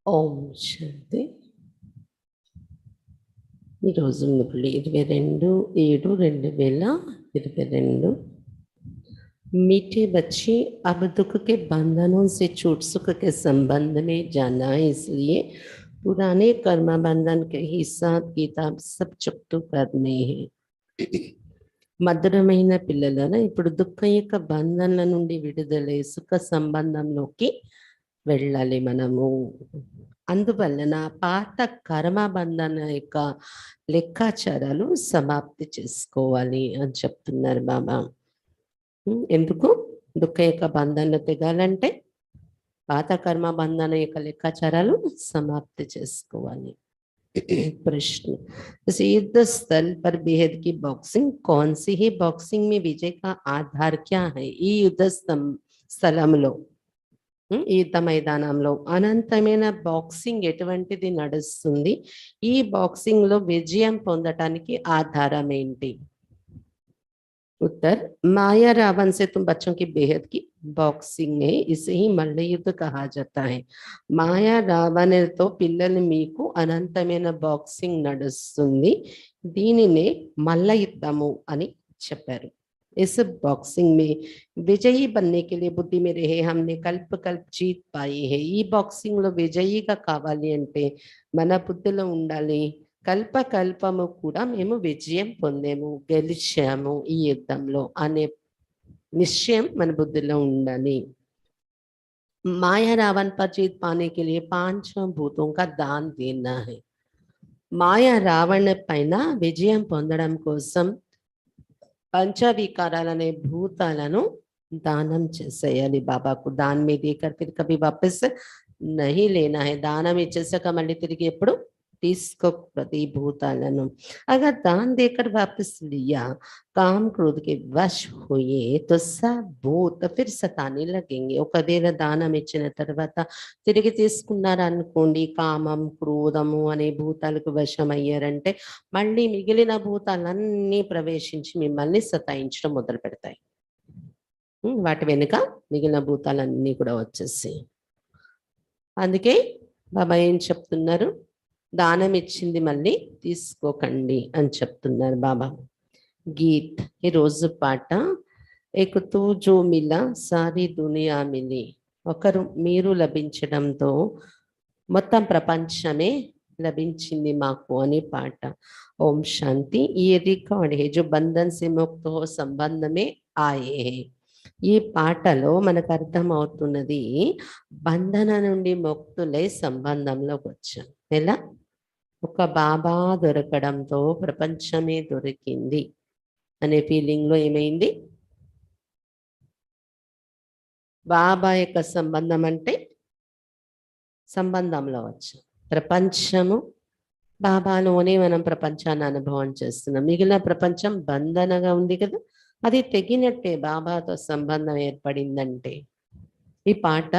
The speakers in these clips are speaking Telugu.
ఓం శాంతి. ఈరోజు 22/7/2022। मीठे बच्चे अब दुख के बंधनों से छूट सुख के संबंध में जाना है, इसलिए पुराने कर्म बंधन के हिसाब किताब सब चुकतू करने हैं। మధురమైన పిల్లలన ఇప్పుడు దుఃఖం యొక్క బంధనల నుండి విడుదలై సుఖ సంబంధంలోకి వెళ్ళాలి మనము. అందువలన పాత కర్మ బంధన యొక్క లెక్కాచారాలు సమాప్తి చేసుకోవాలి అని చెప్తున్నారు బాబా. ఎందుకు దుఃఖం యొక్క బంధనలు తెగాలంటే పాత కర్మ బంధన యొక్క లెక్కాచారాలు సమాప్తి చేసుకోవాలి. प्रश्न, युद्ध स्थल पर बेहद की बॉक्सिंग कौन सी है? बॉक्सिंग में विजय का आधार क्या है? ఈ యుద్ధ స్థలంలో ఈ యుద్ధ మైదానంలో అనంతమైన బాక్సింగ్ ఎటువంటిది నడుస్తుంది? ఈ బాక్సింగ్ లో విజయం పొందటానికి ఆధారం ఏంటి? उत्तर, माया रावण से तुम बच्चों की बेहद की बॉक्सिंग है, इसे ही मल्ल युद्ध कहा जाता है. माया రావణతో పిల్లలు మీకు అనంతమైన బాక్సింగ్ నడుస్తుంది, దీనినే మల్ల యుద్ధము అని చెప్పారు. इस बॉक्सिंग में विजयी बनने के लिए बुद्धि में रहे हमने कल्प कल्प जीत पाई है. ఈ బాక్సింగ్ లో విజయీగా కావాలి అంటే మన బుద్ధిలో ఉండాలి, కల్ప కల్పము కూడా మేము విజయం పొందేము, గెలిచాము ఈ యుద్ధంలో అనే నిశ్చయం మన బుద్ధిలో ఉండాలి. माया रावण पर जीत पाने के लिए 5 भूतों का दान देना है. మాయా రావణ పైన విజయం పొందడం కోసం పంచవికారాలనే భూతాలను दानम చేసేయాలి బాబాకు. दान में देकर फिर कभी वापस नहीं लेना है. दानम ఇచ్చేసాక మళ్ళీ తిరిగి ఎప్పుడు తీసుకోకూడదు ఈ భూతాలను. अगर दान देकर वापस लिया, काम क्रोध के वश हुए तो सब भूत फिर सताने लगेंगे. ఒకవేళ దానం ఇచ్చిన తర్వాత తిరిగి తీసుకున్నారనుకోండి, కామం క్రోధము అనే భూతాలకు వశమయ్యారంటే మళ్ళీ మిగిలిన భూతాలన్నీ ప్రవేశించి మిమ్మల్ని సతాయించడం మొదలు పెడతాయి. వాటి వెనుక మిగిలిన భూతాలన్నీ కూడా వచ్చేసి, అందుకే బాబా ఏం చెప్తున్నారు, దానం ఇచ్చింది మళ్ళీ తీసుకోకండి అని చెప్తున్నారు బాబా. గీత్, ఈ రోజు పాట, ఏక్ తూ జో మిలా సారీ దునియా మిలి. ఒకరు మీరు లభించడంతో మొత్తం ప్రపంచమే లభించింది మాకు అని పాట. ఓం శాంతి. ఈ రికార్డ్ హే జో బంధన్ సే ముక్త హో సంబంధమే ఆయే హే. ఈ పాటలో మనకు అర్థం అవుతున్నది, బంధన నుండి ముక్తులై సంబంధంలోకి వచ్చాం. ఎలా? ఒక బాబా దొరకడంతో ప్రపంచమే దొరికింది అనే ఫీలింగ్ లో ఏమైంది? బాబా యొక్క సంబంధం అంటే సంబంధంలో వచ్చాం. ప్రపంచము బాబాలోనే మనం ప్రపంచాన్ని అనుభవం చేస్తున్నాం. మిగిలిన ప్రపంచం బంధనగా ఉంది కదా, అది తెగినట్టే బాబాతో సంబంధం ఏర్పడిందంటే. ఈ పాట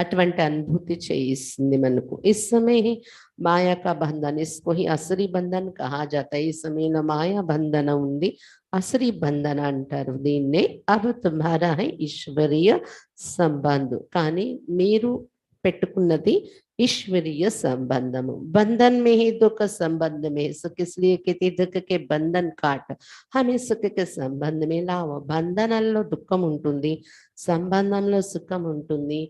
అటువంటి అనుభూతి చేయిస్తుంది మనకు. इस समय ही माया का बंधन, इसको ही असरी बंधन कहा जाता है. ఈ సమయంలో మాయా బంధన ఉంది, అసరీ బంధన అంటారు దీన్నే. अब तुम्हारा है ఈశ్వరీయ సంబంధం, కానీ మీరు పెట్టుకున్నది ईश्वरीय संबंधము. बंधन में ही दुख संबंध में सुख, इसलिए कहते दुख के बंधन काट हमें सुख के संबंध में लाओ. బంధనాల్లో దుఃఖం ఉంటుంది, సంబంధంలో సుఖం ఉంటుంది.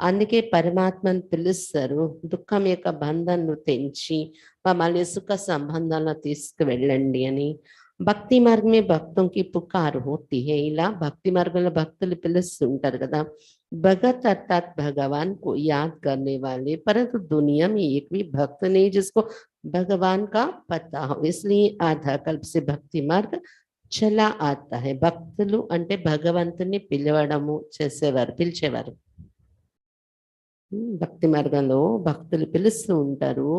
అందుకే పరమాత్మను పిలుస్తారు, దుఃఖం యొక్క బంధనను తెంచి మమ్మల్ని సుఖ సంబంధాలను తీసుకువెళ్ళండి అని. భక్తి మార్గం में भक्तों की पुकार होती है. ఇలా భక్తి మార్గంలో భక్తులు పిలుస్తుంటారు కదా. भगत अर्थात भगवान को याद करने वाले, परंतु दुनिया में एक भी भक्त नहीं जिसको भगवान का पता हो, इसलिए आधा कल्प से भक्ति मार्ग चला आता है. భక్తులు అంటే భగవంతుని పిలవడము చేసేవారు, పిలిచేవారు. భక్తి మార్గంలో భక్తులు పిలుస్తూ ఉంటారు,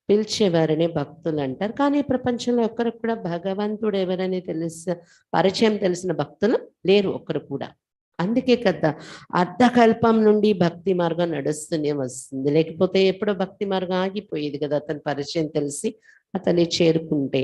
పిలిచేవారనే భక్తులు అంటారు. కానీ ప్రపంచంలో ఒక్కరు కూడా భగవంతుడు ఎవరని పరిచయం తెలిసిన భక్తులు లేరు ఒక్కరు కూడా. అందుకే కదా అర్ధకల్పం నుండి భక్తి మార్గం నడుస్తూనే వస్తుంది. లేకపోతే ఎప్పుడో భక్తి మార్గం ఆగిపోయేది కదా, అతని పరిచయం తెలిసి అతన్ని చేరుకుంటే.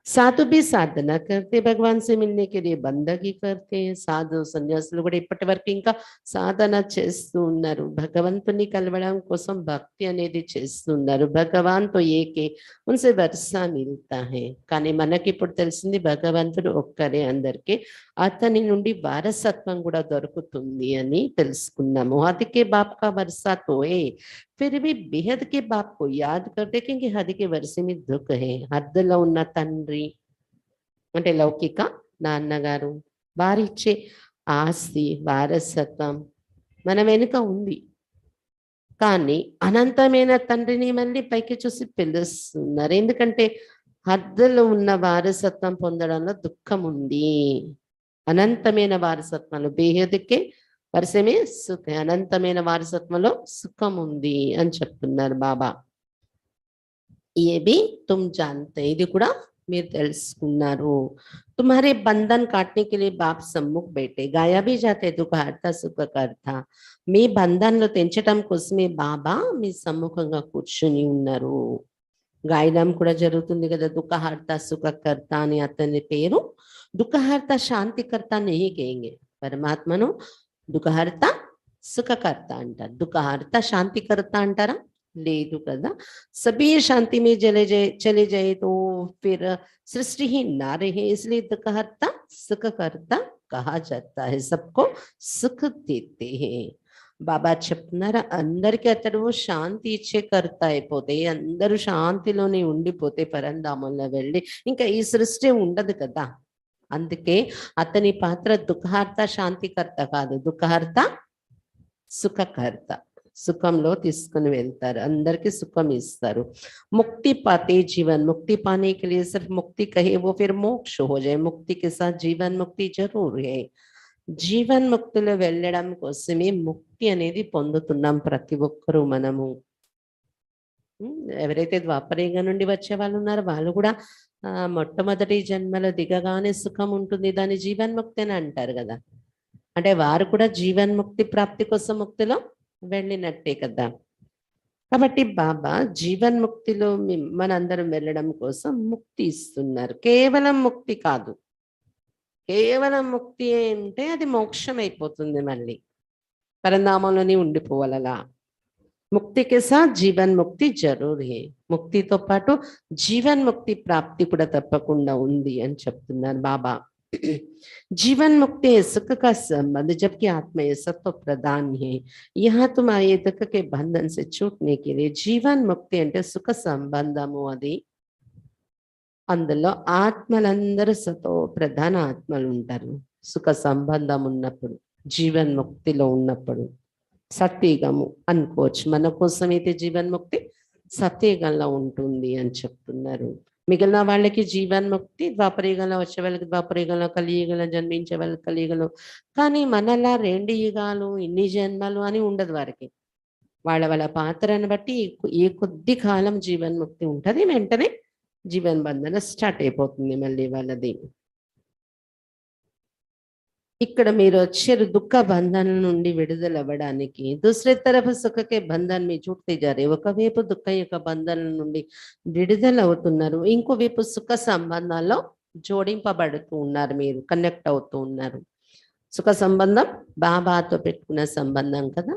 సాధు भी సాధన करते भगवान से मिलने के लिए बंदगी करते हैं సాధు సన్యాసులు కూడా ఇప్పటి వరకు ఇంకా సాధన చేస్తూ ఉన్నారు భగవంతుని కలవడం కోసం భక్తి అనేది చేస్తున్నారు భగవాన్ తో ఏకే ఉన్సే వర్షా మిల్తా హై కానీ మనకి ఇప్పుడు తెలిసింది భగవంతుడు ఒక్కరే అందరికీ అతని నుండి వారసత్వం కూడా దొరుకుతుంది అని తెలుసుకున్నాము హదికే బాప్ కా వర్షా తోయే फिर भी बेहद के बाप को याद करते क्योंकि हद के वर्षे में दुख है హద్దులో ఉన్న తండ్రి అంటే లౌకిక నాన్నగారు వారిచ్చే ఆస్తి వారసత్వం మన వెనుక ఉంది కానీ అనంతమైన తండ్రిని మళ్ళీ పైకి చూసి పిలుస్తున్నారు ఎందుకంటే హద్దులో ఉన్న వారసత్వం పొందడంలో దుఃఖం ఉంది అనంతమైన వారసత్వాలు బేహద్కే వరుసమే సుఖ అనంతమైన వారసత్వంలో సుఖం ఉంది అని చెప్తున్నారు బాబా ये भी तुम जानते ఇది కూడా మీరు తెలుసుకున్నారు तुम्हारे बंधन काटने के लिए बाप सम्मुख बैठे गाया भी जाते దుఃఖహర్త సుఖకర్త మీ బంధనలు తెంచడం కోసమే బాబా మీ సమ్ముఖంగా కూర్చుని ఉన్నారు గాయడం కూడా జరుగుతుంది కదా దుఃఖహర్త సుఖకర్త అని అతని పేరు దుఃఖహర్త శాంతికర్త नहीं कहेंगे పరమాత్మను దుఃఖహర్త సుఖకర్త అంటారు దుఃఖహర్త శాంతికర్త అంటారా లేదు కదా सभी शांति में चले जाए तो फिर सृष्टि ही ना रहे इसलिए दुःखहर्ता सुखकर्ता कहा जाता है सबको सुख देते हैं బాబా చెప్తున్నారా అందరికీ అతడు శాంతి ఇచ్చే కర్త అయిపోతే అందరూ శాంతిలోనే ఉండిపోతే పరంధామంలో వెళ్ళి ఇంకా ఈ సృష్టి ఉండదు కదా అందుకే అతని పాత్ర దుఃఖహర్త శాంతికర్త కాదు దుఃఖహర్త సుఖకర్త సుఖంలో తీసుకుని వెళ్తారు అందరికి సుఖం ఇస్తారు मुक्ति पाते जीवन मुक्ति पाने के लिए सिर्फ मुक्ति कहे वो फिर मोक्ष हो जाए मुक्ति के साथ जीवन मुक्ति जरूर है జీవన్ ముక్తిలో వెళ్ళడం కోసమే ముక్తి అనేది పొందుతున్నాం ప్రతి ఒక్కరూ మనము ఎవరైతే ద్వాపరయుగం నుండి వచ్చే వాళ్ళు ఉన్నారో వాళ్ళు కూడా మొట్టమొదటి జన్మలో దిగగానే సుఖం ఉంటుంది దాన్ని జీవన్ముక్తి అని అంటారు కదా అంటే వారు కూడా జీవన్ముక్తి ప్రాప్తి కోసం ముక్తిలో వెళ్ళినట్టే కదా కాబట్టి బాబా జీవన్ముక్తిలో మనందరం వెళ్ళడం కోసం ముక్తి ఇస్తున్నారు కేవలం ముక్తి కాదు కేవలం ముక్తి అంటే అది మోక్షం అయిపోతుంది మళ్ళీ పరంధామంలోనే ఉండిపోవాలలా ముక్తికి సాత్ జీవన్ ముక్తి జరూర్ హే ముక్తితో పాటు జీవన్ ముక్తి ప్రాప్తి కూడా తప్పకుండా ఉంది అని చెప్తున్నారు బాబా जीवन मुक्ति है सुख का संबंध जबकि आत्मा ये सत्व प्रदान है यहाँ तुम्हारे दुख के बंधन से छूटने के लिए जीवन मुक्ति అంటే సుఖ సంబంధము అది అందులో ఆత్మలందరూ సతో ప్రధాన ఆత్మలు ఉంటారు సుఖ సంబంధం ఉన్నప్పుడు జీవన్ ముక్తిలో ఉన్నప్పుడు సత్యగము అనుకోవచ్చు మన కోసం అయితే జీవన్ ముక్తి సత్యగంలో ఉంటుంది అని చెప్తున్నారు మిగిలిన వాళ్ళకి జీవన్ముక్తి ద్వాపరయుగంలో వచ్చే వాళ్ళకి ద్వాపరయుగంలో కలియుగంలో జన్మించే వాళ్ళకి కలియుగంలో కానీ మనలా 2 యుగాలు ఇన్ని జన్మలు అని ఉండదు వారికి వాళ్ళ వాళ్ళ పాత్రను బట్టి ఏ కొద్ది కాలం జీవన్ముక్తి ఉంటుంది వెంటనే జీవన్ బంధన స్టార్ట్ అయిపోతుంది మళ్ళీ వాళ్ళది ఇక్కడ మీరు వచ్చారు దుఃఖ బంధన నుండి విడుదల అవ్వడానికి దూసరే తరఫ సుఖకే బంధన్ మీ చూస్తే జారే ఒకవైపు దుఃఖం యొక్క బంధన నుండి విడుదల అవుతున్నారు ఇంకోవైపు సుఖ సంబంధాల్లో జోడింపబడుతూ ఉన్నారు మీరు కనెక్ట్ అవుతూ ఉన్నారు సుఖ సంబంధం బాబాతో పెట్టుకున్న సంబంధం కదా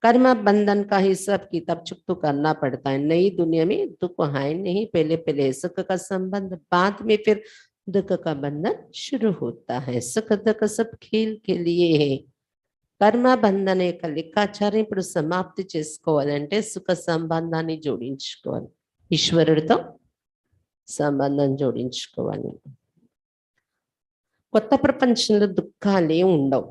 कर्म बंधन का हिसाब किताब चुप तो करना पड़ता है नई दुनिया में दुख है नहीं पहले पहले सुख का संबंध बाद में फिर दुख का बंधन शुरू होता है सुख दुख सब खेल के लिए है కర్మ బంధన యొక్క లెక్కాచారం ఇప్పుడు సమాప్తి చేసుకోవాలంటే సుఖ సంబంధాన్ని జోడించుకోవాలి ఈశ్వరుడితో సంబంధం జోడించుకోవాలి కొత్త ప్రపంచంలో దుఃఖాలే ఉండవు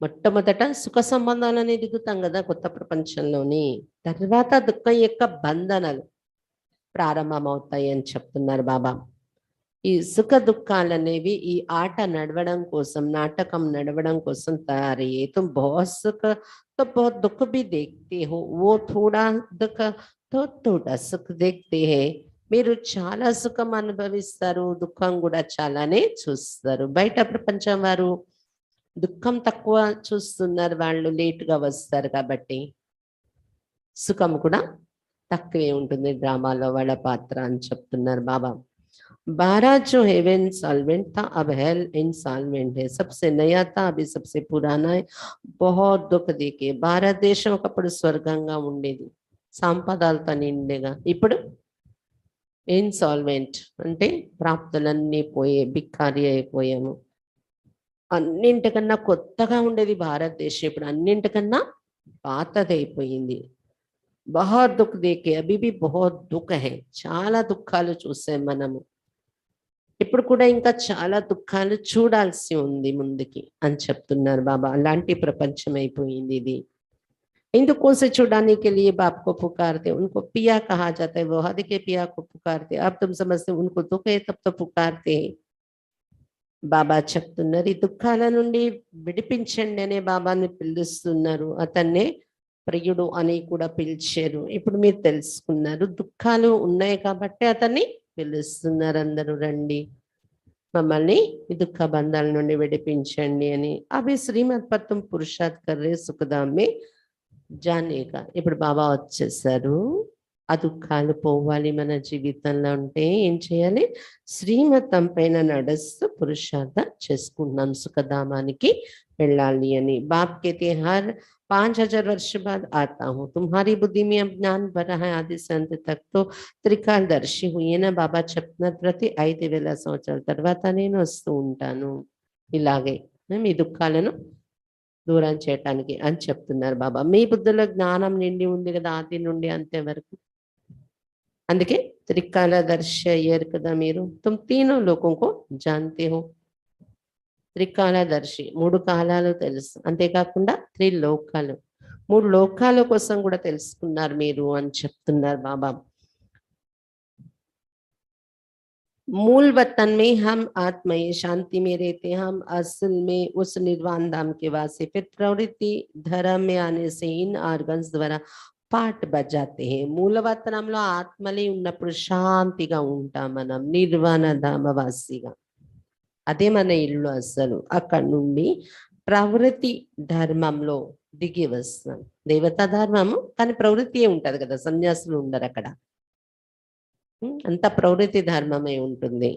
మొట్టమొదట సుఖ సంబంధాలనే దిగుతాం కదా కొత్త ప్రపంచంలోని తర్వాత దుఃఖం యొక్క బంధనలు ప్రారంభమవుతాయి అని చెప్తున్నారు బాబా ఈ సుఖ దుఃఖాలు అనేవి ఈ ఆట నడవడం కోసం నాటకం నడవడం కోసం తయారయ్యే तुम बहुत सुख तो बहुत दुख भी देखते हो वो थोड़ा दुख तो थोड़ा सुख देखते हैं మీరు చాలా సుఖం అనుభవిస్తారు దుఃఖం కూడా చాలానే చూస్తారు బయట ప్రపంచం వారు దుఃఖం తక్కువ చూస్తున్నారు వాళ్ళు లేటుగా వస్తారు కాబట్టి సుఖం కూడా తక్కువే ఉంటుంది డ్రామాలో వాళ్ళ పాత్ర అని చెప్తున్నారు బాబా 12 जो हेवन इंसॉल्वेंट था, अब हेल इंसॉल्वेंट है। सबसे नया था, अभी सबसे पुराना है। बहुत दुख देके భారతదేశం ఒకప్పుడు స్వర్గంగా ఉండేది, సంపదలతో నిండేగా. ఇప్పుడు ఇన్సాల్వెంట్ అంటే ప్రాప్తులన్నీ పోయే, బిక్కారి అయిపోయాము. అన్నింటికన్నా కొత్తగా ఉండేది భారతదేశం, ఇప్పుడు అన్నింటికన్నా పాతదైపోయింది. बहुत दुख देके अभी भी बहुत दुख है, చాలా దుఃఖాలు చూసాం మనము. ఇప్పుడు కూడా ఇంకా చాలా దుఃఖాలు చూడాల్సి ఉంది ముందుకి అని చెప్తున్నారు బాబా. అలాంటి ప్రపంచం అయిపోయింది ఇది. हिंदुओं से छुड़ाने के लिए बाप को पुकारते, उनको पिया कहा जाता है, वो हद के पिया को पुकारते. अब तुम समझते उनको दुख है तब तो पुकारते हैं. బాబా చెప్తున్నారు, ఈ దుఃఖాల నుండి విడిపించండి అనే బాబాని పిలుస్తున్నారు. అతన్నే ప్రియుడు అని కూడా పిలిచారు. ఇప్పుడు మీరు తెలుసుకున్నారు, దుఃఖాలు ఉన్నాయి కాబట్టి అతన్ని పిలుస్తున్నారు. అందరూ రండి, మమ్మల్ని ఈ దుఃఖ బంధాల నుండి విడిపించండి అని. అవి శ్రీమద్ పర్ తుమ్ పురుషార్థ్ కర్రే సుఖధామ్ మే జానే కా. ఇప్పుడు బాబా వచ్చేసారు. ఆ దుఃఖాలు పోవాలి మన జీవితంలో ఉంటే ఏం చేయాలి? శ్రీమతం పైన నడుస్తూ పురుషార్థ చేసుకున్నాం, సుఖధామానికి వెళ్ళాలి అని. बाप कहते हर 5000 वर्ष बाद आता हूँ, तुम्हारी बुद्धि में अब ज्ञान भरा है आदि से अंत तक. तो త్రికాలదర్శి హుయేనా బాబా చెప్తున్నారు, ప్రతి 5000 సంవత్సరాల తర్వాత నేను వస్తూ ఉంటాను ఇలాగే మీ దుఃఖాలను దూరం చేయటానికి అని చెప్తున్నారు బాబా. మీ బుద్ధిలో జ్ఞానం నిండి ఉంది కదా ఆది నుండి అంతే వరకు. అందుకే త్రికాలదర్శి అయ్యారు కదా మీరు. తుమ్ తీనో లోకం కో జాన్తే హో. త్రికాలదర్శి, 3 కాలాలు తెలుసు, అంతేకాకుండా త్రిలోకాలు, 3 లోకాల కోసం కూడా తెలుసుకున్నారు మీరు అని చెప్తున్నారు బాబా. मूल वतन में हम आत्मय शांति में रहते, हम असल में उस निर्वाण धाम के वासी. फिर प्रवृत्ति धर्म में आने से इन आर्गन्स द्वारा పాట బజాతే హే. మూలవతనంలో ఆత్మలే ఉన్నప్పుడు శాంతిగా ఉంటాం మనం, నిర్వాణ ధామవాసిగా. అదే మన ఇల్లు అసలు. అక్కడి నుండి ప్రవృత్తి ధర్మంలో దిగి వస్తాం. దేవతా ధర్మము కానీ ప్రవృత్తి ఉంటది కదా, సన్యాసులు ఉండరు అక్కడ. అంత ప్రవృత్తి ధర్మమే ఉంటుంది.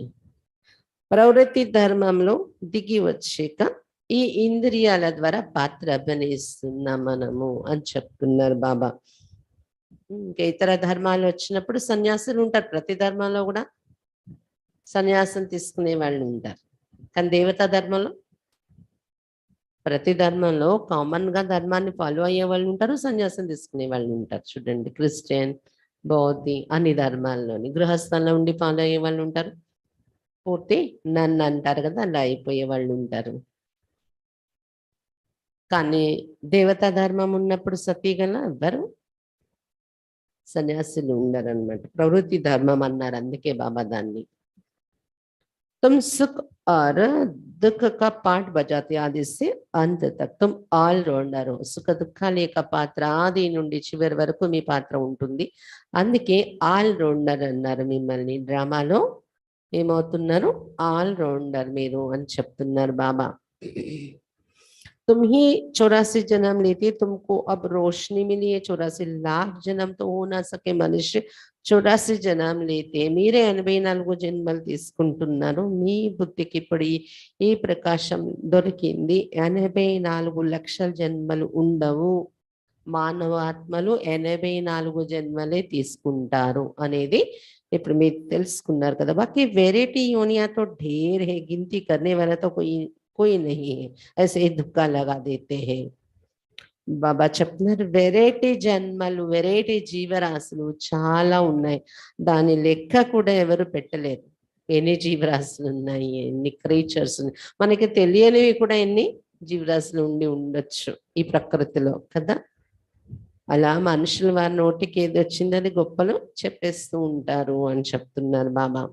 ప్రవృత్తి ధర్మంలో దిగి వచ్చాక ఈ ఇంద్రియాల ద్వారా పాత్ర అభినయిస్తున్నాం మనము అని చెప్తున్నారు బాబా. ఇంకా ఇతర ధర్మాలు వచ్చినప్పుడు సన్యాసులు ఉంటారు, ప్రతి ధర్మంలో కూడా సన్యాసం తీసుకునే వాళ్ళు ఉంటారు. కానీ దేవతా ధర్మంలో, ప్రతి ధర్మంలో కామన్ గా ధర్మాన్ని ఫాలో అయ్యే వాళ్ళు ఉంటారు, సన్యాసం తీసుకునే వాళ్ళు ఉంటారు. చూడండి, క్రిస్టియన్, బౌద్ధి అన్ని ధర్మాల్లోని గృహస్థంలో ఉండి ఫాలో అయ్యే వాళ్ళు ఉంటారు, పూర్తి నన్ను అంటారు కదా అలా అయిపోయే వాళ్ళు ఉంటారు. కానీ దేవతా ధర్మం ఉన్నప్పుడు సతీగల ఎవ్వరు సన్యాసులు ఉండరన్నమాట. ప్రవృత్తి ధర్మం అన్నారు, అందుకే బాబా దాన్ని. तुम सुख और दुख का पाठ बजाते आदि से अंत तक. तुम ఆల్ రౌండర్ हो. సుఖ దుఃఖాల యొక్క పాత్ర ఆది నుండి చివరి వరకు మీ పాత్ర ఉంటుంది. అందుకే ఆల్ రౌండర్ అన్నారు మిమ్మల్ని. డ్రామాలో ఏమవుతున్నారు? ఆల్ రౌండర్ మీరు అని చెప్తున్నారు బాబా. तुम ही 84 जन्म लेते, तुमको अब रोशनी मिली है. 84 लाख जन्म तो हो ना सके मनुष्य, 84 జన్మ లేతే మీరే 84 జన్మలు తీసుకుంటున్నారు. మీ బుద్ధికి ఇప్పుడు ఈ ప్రకాశం దొరికింది. 84 లక్షల జన్మలు ఉండవు. మానవ ఆత్మలు 84 జన్మలే తీసుకుంటారు అనేది ఇప్పుడు మీరు తెలుసుకున్నారు కదా. బాకీ వెరైటీ యోనియా తో ढेर है, गिनती करने वाला तो कोई नहीं है. ऐसे ही धक्का लगा देते हैं. బాబా చెప్తున్నారు, వెరైటీ జన్మలు, వెరైటీ జీవరాశులు చాలా ఉన్నాయి. దాని లెక్క కూడా ఎవరు పెట్టలేరు. ఎన్ని జీవరాశులు ఉన్నాయి, ఎన్ని క్రీచర్స్ ఉన్నాయి. మనకి తెలియనివి కూడా ఎన్ని జీవరాశులు ఉండి ఉండొచ్చు ఈ ప్రకృతిలో కదా. అలా మనుషులు వారి నోటికి ఏది వచ్చిందని గొప్పలు చెప్పేస్తూ ఉంటారు అని చెప్తున్నారు బాబా.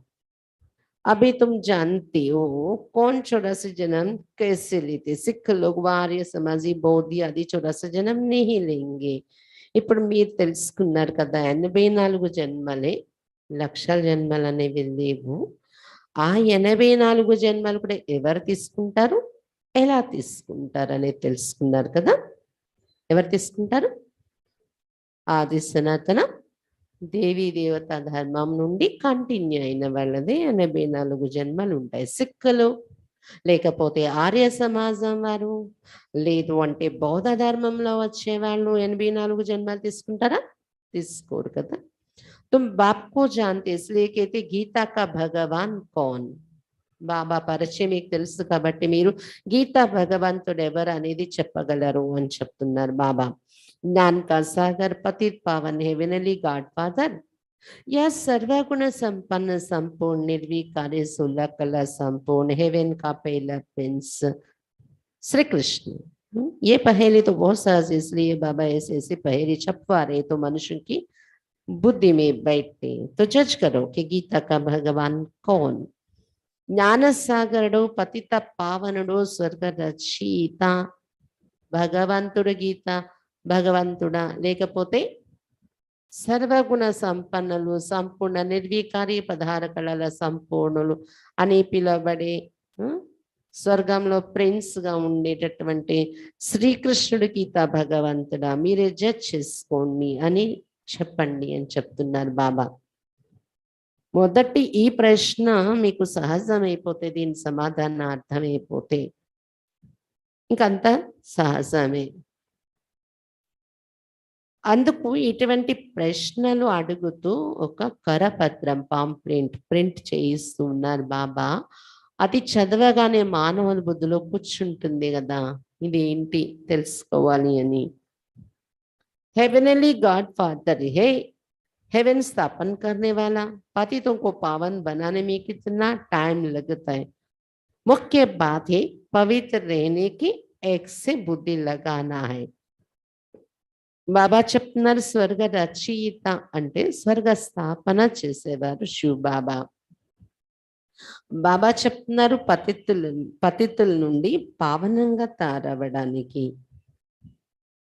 अभी तुम जानते हो कौन 84 जन्म कैसे लेते. सिख लोग, वार्य समाजी, बौద్ధి आदि 84 जन्म नहीं लेंगे. ఇప్పుడు మీరు తెలుసుకున్నారు కదా, 84 జన్మలే, లక్షల జన్మలు అనేవి లేవు. ఆ 84 జన్మలు కూడా ఎవరు తీసుకుంటారు, ఎలా తీసుకుంటారు అనేది తెలుసుకున్నారు కదా. ఎవరు తీసుకుంటారు? ఆది సనాతన దేవీ దేవత ధర్మం నుండి కంటిన్యూ అయిన వాళ్ళది 84 జన్మలు ఉంటాయి. సిక్కులు, లేకపోతే ఆర్య సమాజం వారు, లేదు అంటే బౌద్ధ ధర్మంలో వచ్చే వాళ్ళు 84 జన్మలు తీసుకుంటారా? తీసుకోరు కదా. తుమ్ బాప్ కో జాన్తే ఇస్లియే कहते గీతా కా భగవాన్ కౌన్. బాబా పరిచయం మీకు తెలుసు కాబట్టి మీరు గీతా భగవంతుడు ఎవరు అనేది చెప్పగలరు అని చెప్తున్నారు బాబా. జ్ఞాన్ కా సాగర్ పతిత్ పావన్ హెవెనలీ గాడ్ ఫాదర్, यह सर्वगुण संपन्न संपूर्ण निर्विकारी सोलह कला संपूर्ण हेवन का पहला प्रिंस श्री कृष्ण। ये पहेली तो बहुत सहज, इसलिए बाबा ऐसे ऐसे पहेली छपवा रहे तो मनुष्य की बुद्धि में बैठते। तो जज करो कि गीता का भगवान कौन। జ్ఞానసాగరుడు, పతిత పావనుడు, స్వర్గ రచయిత భగవంతుడు గీత భగవంతుడా, లేకపోతే సర్వగుణ సంపన్నులు, సంపూర్ణ నిర్వికారి పదహార కళల సంపూర్ణులు అని పిలువబడే స్వర్గంలో ప్రిన్స్ గా ఉండేటటువంటి శ్రీకృష్ణుడు గీత భగవంతుడా, మీరే జడ్జ్ చేసుకోండి అని చెప్పండి అని చెప్తున్నారు బాబా. మొదటి ఈ ప్రశ్న మీకు సహజమైపోతే, దీని సమాధానం అర్థమైపోతే ఇంకంత సహజమే. అందుకు ఇటువంటి ప్రశ్నలు అడుగుతూ ఒక కరపత్రం ప్రింట్ చేయిస్తున్నారు బాబా. అది చదవగానే మానవుల బుద్ధిలో కూర్చుంటుంది కదా, ఇది ఏంటి తెలుసుకోవాలి అని. हेवनली गॉड फादर है, हेवन स्थापन करने वाला, पतितों को पावन बनाने में कितना टाइम लगता है। मुख्य बात है पवित्र रहने की एक से बुद्धि लगाना है. బాబా చెప్తున్నారు స్వర్గ రచయిత అంటే స్వర్గ స్థాపన చేసేవారు శివ బాబా. బాబా చెప్తున్నారు పతితుల నుండి పావనంగా తయారవ్వడానికి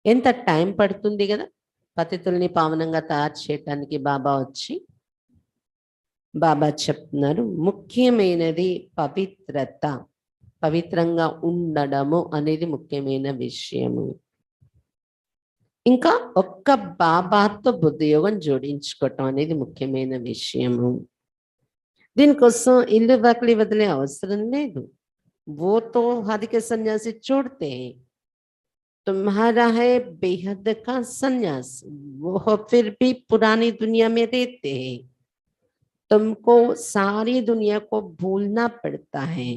ఎంత టైం పడుతుంది కదా. పతితుల్ని పావనంగా తయారు చేయటానికి బాబా వచ్చి బాబా చెప్తున్నారు ముఖ్యమైనది పవిత్రత, పవిత్రంగా ఉండడము అనేది ముఖ్యమైన విషయము. ఇంకా ఒక్క బాబాతో బుద్ధియోగం జోడించుకోవటం అనేది ముఖ్యమైన విషయము. దీనికోసం ఇల్లు వాకిలి వదిలే అవసరం లేదు. वो तो हद के सन्यासी छोड़ते हैं, तुम्हारा है बेहद का सन्यास, वो फिर भी पुरानी दुनिया में रहते हैं, तुमको सारी दुनिया को भूलना पड़ता है.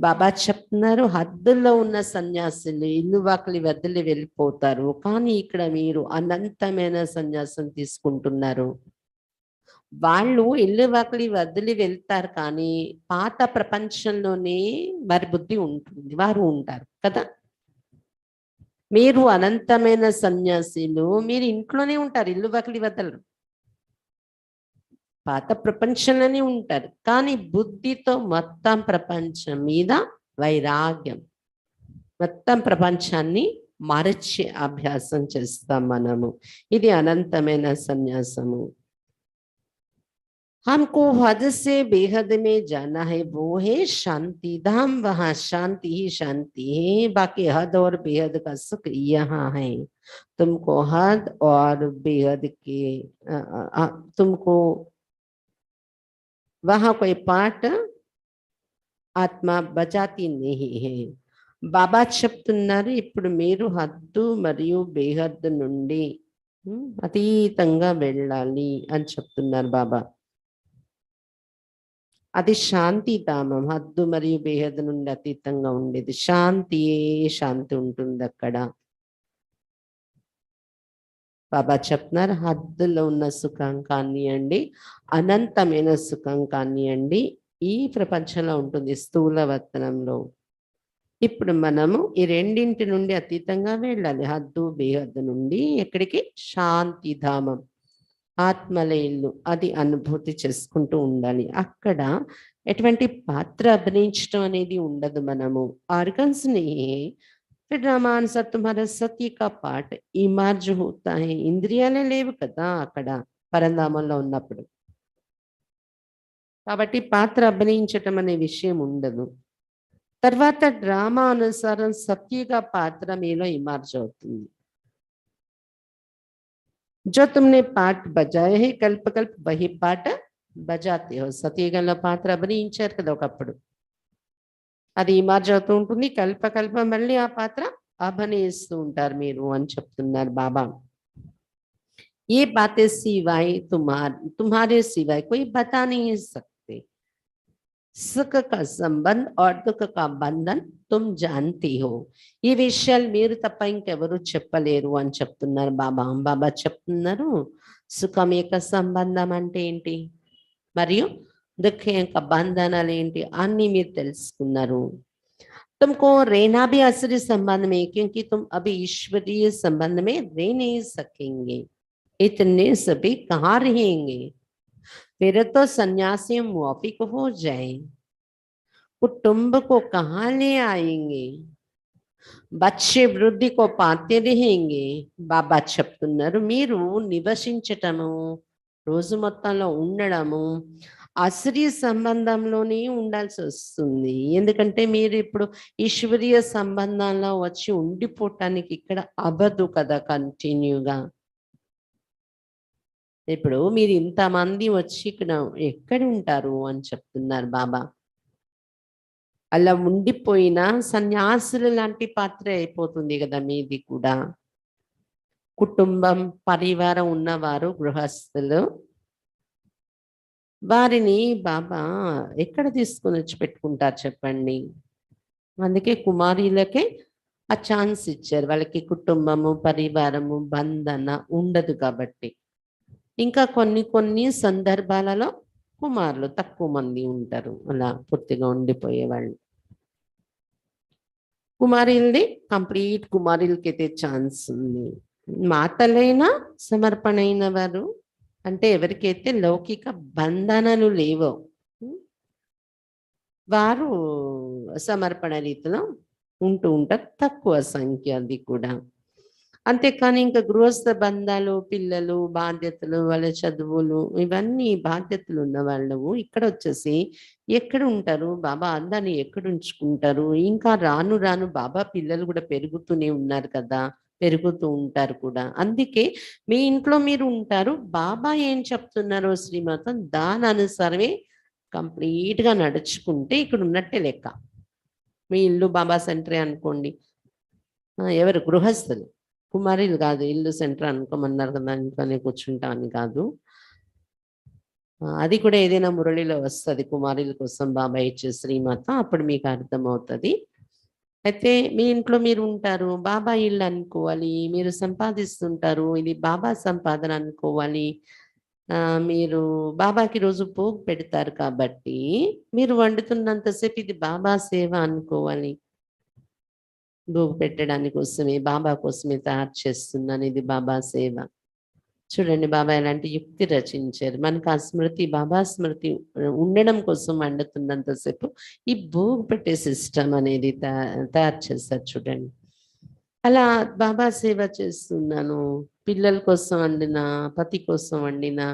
బాబా చెప్తున్నారు హద్దుల్లో ఉన్న సన్యాసులు ఇల్లు వాకిలి వదిలి వెళ్ళిపోతారు, కానీ ఇక్కడ మీరు అనంతమైన సన్యాసం తీసుకుంటున్నారు. వాళ్ళు ఇల్లు వాకిలి వదిలి వెళ్తారు, కానీ పాత ప్రపంచంలోనే వారి బుద్ధి ఉంటుంది, వారు ఉంటారు కదా. మీరు అనంతమైన సన్యాసులు, మీరు ఇంట్లోనే ఉంటారు, ఇల్లు వాకిలి వదలరు, పాత ప్రపంచంలోనే ఉంటారు, కానీ బుద్ధితో మొత్తం ప్రపంచం మీద వైరాగ్యం, మొత్తం ప్రపంచాన్ని మరచి అభ్యాసం చేస్తాం మనము. ఇది అనంతమైన సన్యాసము. हमको हद से बेहद में जाना है, वो है शांति धाम, वहां शांति ही शांति है, बाकी हद और बेहद का सुख यहाँ है. तुमको हद और बेहद के तुमको वहां कोई पाठ ఆత్మ బజాతి नहीं है. బాబా చెప్తున్నారు ఇప్పుడు మీరు హద్దు మరియు బేహద్దు నుండి అతీతంగా వెళ్ళాలి అని చెప్తున్నారు బాబా. అది శాంతి ధామం, హద్దు మరియు బేహద్దు నుండి అతీతంగా ఉండేది శాంతి ఉంటుంది అక్కడ. బాబా చెప్తున్నారు హద్దులో ఉన్న సుఖం కానివ్వండి, అనంతమైన సుఖం కానివ్వండి, ఈ ప్రపంచంలో ఉంటుంది, స్థూల వతనంలో. ఇప్పుడు మనము ఈ రెండింటి నుండి అతీతంగా వెళ్ళాలి, హద్దు బేహద్దు నుండి ఎక్కడికి, శాంతి ధామం, ఆత్మల ఇల్లు, అది అనుభూతి చేసుకుంటూ ఉండాలి. అక్కడ ఎటువంటి పాత్ర అభినయించడం అనేది ఉండదు. మనము ఆర్గన్స్ ని फिर रामानुसार तुम्हारा सत्य का पाठ इमार जो होता है, ఇంద్రియాలే లేవు కదా అక్కడ పరంధామంలో ఉన్నప్పుడు, కాబట్టి పాత్ర అభినయించటం అనే విషయం ఉండదు. తర్వాత డ్రామా అనుసారం సత్యగా పాత్ర మీలో ఇమార్జ్ అవుతుంది. जो तुमने पाठ बजाए है కల్ప కల్ప वही పాట బజాతే హో. సతీగంలో పాత్ర అభినయించారు కదా ఒకప్పుడు, అది ఇమర్జ్ అవుతూ ఉంటుంది. కల్ప కల్ప మళ్ళీ ఆ పాత్ర అభినయిస్తూ ఉంటారు మీరు అని చెప్తున్నారు బాబా. ये बातें सिवाय तुम्हारे सिवाय कोई बता नहीं सकते. సుఖ का संबंध और दुख का బంధన్ तुम जानती हो. ఈ విషయాలు మీరు తప్ప ఇంకెవరు చెప్పలేరు అని చెప్తున్నారు బాబా. బాబా చెప్తున్నారు సుఖం యొక్క సంబంధం అంటే ఏంటి, మరియు దుఃఖం యొక్క బంధనాలు ఏంటి అన్ని మీరు తెలుసుకున్నారు. तुमको रहना भी असली संबंध में, क्योंकि तुम अभी ईश्वरीय संबंध में रह नहीं सकेंगे. इतने सभी कहाँ रहेंगे, फिर तो सन्यासी मौफिक हो जाए. कुटुंब को कहाँ ले आएंगे, बच्चे वृद्धि को पाते रहेंगे. బాబా చెప్తున్నారు మీరు నివసించటము, రోజు మొత్తంలో ఉండడము అసరీ సంబంధంలోనే ఉండాల్సి వస్తుంది. ఎందుకంటే మీరు ఇప్పుడు ఈశ్వరీయ సంబంధంలో వచ్చి ఉండిపోవటానికి ఇక్కడ అవ్వదు కదా కంటిన్యూగా. ఇప్పుడు మీరు ఇంతమంది వచ్చి ఇక్కడ ఎక్కడ ఉంటారు అని చెప్తున్నారు బాబా. అలా ఉండిపోయిన సన్యాసులు లాంటి పాత్ర అయిపోతుంది కదా మీది కూడా. కుటుంబం పరివారం ఉన్నవారు గృహస్థులు, వారిని బాబా ఎక్కడ తీసుకొని వచ్చి పెట్టుకుంటారు చెప్పండి. అందుకే కుమారీలకే ఆ ఛాన్స్ ఇచ్చారు. వాళ్ళకి కుటుంబము పరివారము బంధన ఉండదు కాబట్టి. ఇంకా కొన్ని కొన్ని సందర్భాలలో కుమారులు తక్కువ మంది ఉంటారు, అలా పూర్తిగా ఉండిపోయే వాళ్ళు. కుమారులది కంప్లీట్ కుమారులకైతే ఛాన్స్ ఉంది. మాతలైనా సమర్పణైన వారు అంటే ఎవరికైతే లౌకిక బంధనాలు లేవో వారు సమర్పణ రీతిలో ఉంటూ ఉంటారు, తక్కువ సంఖ్య అది కూడా. అంతేకాని ఇంకా గృహస్థ బంధాలు, పిల్లలు, బాధ్యతలు, వాళ్ళ చదువులు, ఇవన్నీ బాధ్యతలు ఉన్న వాళ్ళు ఇక్కడ వచ్చేసి ఎక్కడ ఉంటారు బాబా, అందాన్ని ఎక్కడ ఉంచుకుంటారు. ఇంకా రాను రాను బాబా పిల్లలు కూడా పెరుగుతూనే ఉన్నారు కదా, పెరుగుతూ ఉంటారు కూడా. అందుకే మీ ఇంట్లో మీరు ఉంటారు, బాబా ఏం చెప్తున్నారో శ్రీమతం దాని అనుసారమే కంప్లీట్గా నడుచుకుంటే ఇక్కడ ఉన్నట్టే లెక్క. మీ ఇల్లు బాబా సెంటరే అనుకోండి, ఎవరు గృహస్థులు, కుమారులు కాదు. ఇల్లు సెంటర్ అనుకోమన్నారు కదా, ఇంట్లోనే కూర్చుంటామని కాదు. అది కూడా ఏదైనా మురళిలో వస్తుంది కుమారుల కోసం బాబా ఇచ్చే శ్రీమతం, అప్పుడు మీకు అర్థమవుతుంది. అయితే మీ ఇంట్లో మీరు ఉంటారు, బాబా ఇల్లు అనుకోవాలి. మీరు సంపాదిస్తుంటారు, ఇది బాబా సంపాదన అనుకోవాలి. మీరు బాబాకి రోజు పోగు పెడతారు కాబట్టి మీరు వండుతున్నంతసేపు ఇది బాబా సేవ అనుకోవాలి. భోగు పెట్టడానికి కోసమే, బాబా కోసమే తయారు చేస్తున్నాను, ఇది బాబా సేవ. చూడండి బాబా ఎలాంటి యుక్తి రచించారు. మనకు ఆ స్మృతి, బాబా స్మృతి ఉండడం కోసం వండుతున్నంతసేపు ఈ భోగు పెట్టే సిస్టమ్ అనేది తయారు చేస్తారు చూడండి. అలా బాబా సేవ చేస్తున్నాను, పిల్లల కోసం వండినా, పతి కోసం వండినా,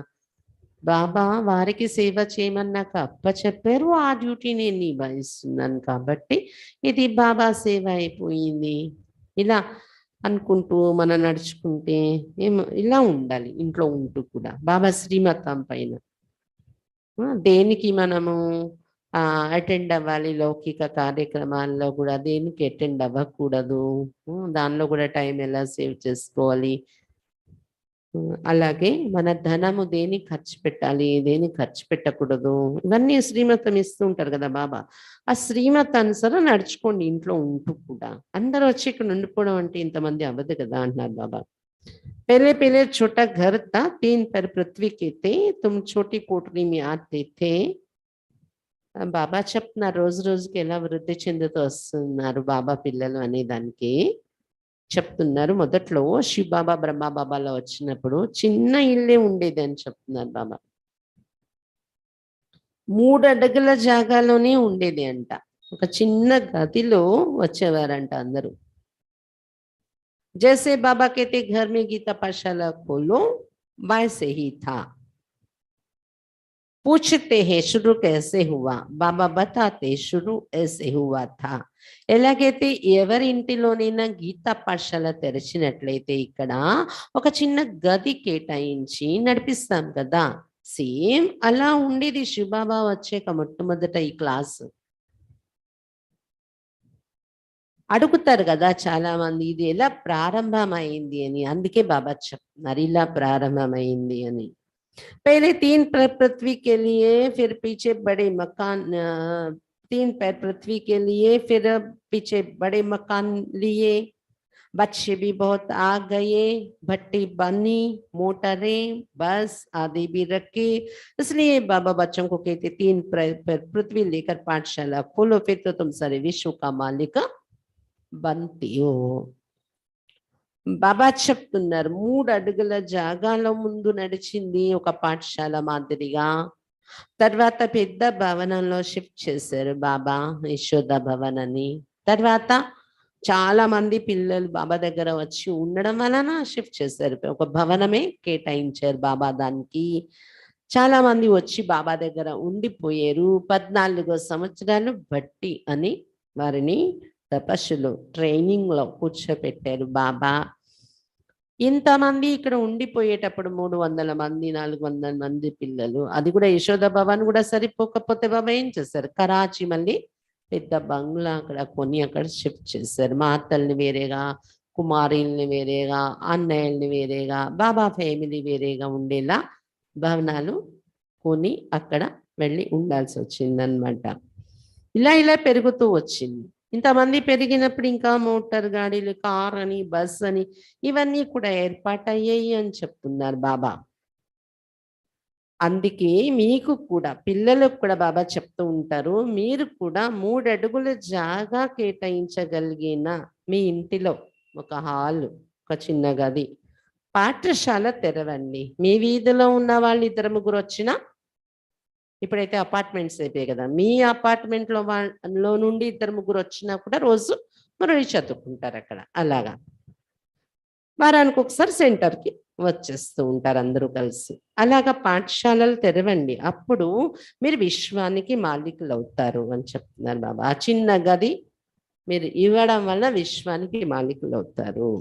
బాబా వారికి సేవ చేయమని నాకు అప్పచెప్పారు, ఆ డ్యూటీ నేను నిభాయిస్తున్నాను కాబట్టి ఇది బాబా సేవ అయిపోయింది. ఇలా అనుకుంటూ మనం నడుచుకుంటే ఏమో ఇలా ఉండాలి ఇంట్లో ఉంటూ కూడా బాబా శ్రీమతం పైన. దేనికి మనము అటెండ్ అవ్వాలి, లౌకిక కార్యక్రమాల్లో కూడా దేనికి అటెండ్ అవ్వకూడదు, దానిలో కూడా టైం ఎలా సేవ్ చేసుకోవాలి. అలాగే మన ధనము దేని ఖర్చు పెట్టాలి, దేని ఖర్చు పెట్టకూడదు, ఇవన్నీ శ్రీమతం ఇస్తూ ఉంటారు కదా బాబా. ఆ శ్రీమత అనుసారం నడుచుకోండి ఇంట్లో ఉంటూ కూడా. అందరూ వచ్చి ఇక్కడ ఉండిపోవడం అంటే ఇంతమంది అవ్వదు కదా అంటున్నారు బాబా. पहले पहले छोटा घर था, 3 पैर पृथ्वी के थे, तुम छोटी कोठरी में आते थे. బాబా చెప్తున్నారు రోజు రోజుకి ఎలా వృద్ధి చెందుతూ వస్తున్నారు బాబా పిల్లలు అనే దానికి చెప్తున్నారు. మొదట్లో శివబాబా బ్రహ్మబాబాలో వచ్చినప్పుడు చిన్న ఇల్లే ఉండేది అని చెప్తున్నారు బాబా. 3 అడుగుల జాగాలోనే ఉండేది అంట, ఒక చిన్న గదిలో వచ్చేవారంట అందరూ. जैसे बाबा कहते घर में गीता पाठशाला खोलो, वैसे ही था. पूछते हैं शुरू कैसे हुआ, బాబా बताते शुरू ऐसे हुआ था. ఎలాగైతే ఎవరి ఇంటిలోనైనా గీతా పాఠశాల తెరిచినట్లయితే ఇక్కడ ఒక చిన్న గది కేటాయించి నడిపిస్తాం కదా, సేమ్ అలా ఉండేది శివబాబా వచ్చాక మొట్టమొదట ఈ క్లాస్. అడుగుతారు కదా చాలా మంది, ఇది ఎలా ప్రారంభమైంది అని. అందుకే బాబా చెప్తున్నారు ఇలా ప్రారంభమైంది అని. पहले 3 पैर पृथ्वी के लिए, फिर पीछे बड़े मकान, 3 पैर पृथ्वी के लिए, फिर पीछे बड़े मकान लिए. बच्चे भी बहुत आ गए, भट्टी बनी, मोटरें, बस आदि भी रखे. इसलिए बाबा बच्चों को कहते 3 पैर पृथ्वी लेकर पाठशाला खोलो, फिर तो तुम सारे विश्व का मालिक बनती हो. బాబా చెప్తున్నారు 3 అడుగుల జాగాలో ముందు నడిచింది ఒక పాఠశాల మాదిరిగా. తర్వాత పెద్ద భవనంలో షిఫ్ట్ చేశారు బాబా, యశోద భవన్ అని. తర్వాత చాలా మంది పిల్లలు బాబా దగ్గర వచ్చి ఉండడం వలన షిఫ్ట్ చేశారు, ఒక భవనమే కేటాయించారు బాబా దానికి. చాలా మంది వచ్చి బాబా దగ్గర ఉండిపోయారు. 14 సంవత్సరాలు బట్టి అని వారిని తపస్సులో ట్రైనింగ్ లో కూర్చోపెట్టారు బాబా. ఇంతమంది ఇక్కడ ఉండిపోయేటప్పుడు 300 మంది 400 మంది పిల్లలు, అది కూడా యశోద భవన్ కూడా సరిపోకపోతే బాబా ఏం చేశారు, కరాచీ మళ్ళీ పెద్ద బంగ్లా అక్కడ కొని అక్కడ షిఫ్ట్ చేశారు. మాతల్ని వేరేగా, కుమారుల్ని వేరేగా, అన్నయ్యల్ని వేరేగా, బాబా ఫ్యామిలీ వేరేగా ఉండేలా భవనాలు కొని అక్కడ వెళ్ళి ఉండాల్సి వచ్చిందనమాట. ఇలా ఇలా పెరుగుతూ వచ్చింది. ఇంతమంది పెరిగినప్పుడు ఇంకా మోటార్ గాడీలు, కార్ అని, బస్ అని ఇవన్నీ కూడా ఏర్పాటయ్యాయి అని చెప్తున్నారు బాబా. అందుకే మీకు కూడా పిల్లలకు కూడా బాబా చెప్తూ ఉంటారు, మీరు కూడా 3 అడుగుల జాగా కేటాయించగలిగిన మీ ఇంటిలో ఒక హాల్, ఒక చిన్న గది, పాఠశాల తెరవండి. మీ వీధిలో ఉన్న వాళ్ళు 2-3 వచ్చినా, ఇప్పుడైతే అపార్ట్మెంట్స్ అయిపోయాయి కదా, మీ అపార్ట్మెంట్ లో నుండి 2-3 వచ్చినా కూడా రోజు మురళి చదువుకుంటారు అక్కడ. అలాగా వారానికి ఒకసారి సెంటర్కి వచ్చేస్తూ ఉంటారు అందరూ కలిసి. అలాగా పాఠశాలలు తెరవండి, అప్పుడు మీరు విశ్వానికి మాలికులు అవుతారు అని చెప్తున్నారు బాబా. ఆ చిన్న గది మీరు ఇవ్వడం వల్ల విశ్వానికి మాలికులు అవుతారు.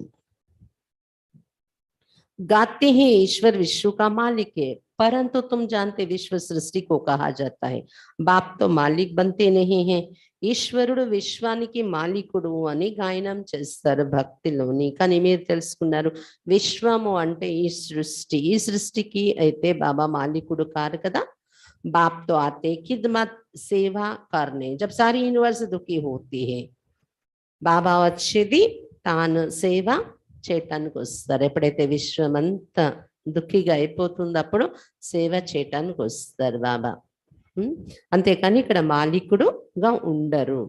गाते हैं ईश्वर विश्व का मालिक है, परंतु तुम जानते विश्व सृष्टि को कहा जाता है. बाप तो मालिक बनते नहीं है, ఈశ్వరుడు విశ్వానికి మాలికుడు అని గాయనం చేస్తారు భక్తిలోని. కానీ మీరు తెలుసుకున్నారు విశ్వము అంటే ఈ సృష్టి. ఈ సృష్టికి అయితే బాబా మాలికుడు కారు కదా. बाप तो आते खिदमत सेवा करने जब सारी यूनिवर्स दुखी होती है, బాబా వచ్చేది తాను సేవ చేయటానికి వస్తారు. ఎప్పుడైతే విశ్వం అంతా దుఃఖిగా అయిపోతుందో అప్పుడు సేవ చేయటానికి వస్తారు బాబా. అంతేకాని ఇక్కడ మాలికుడుగా ఉండరు.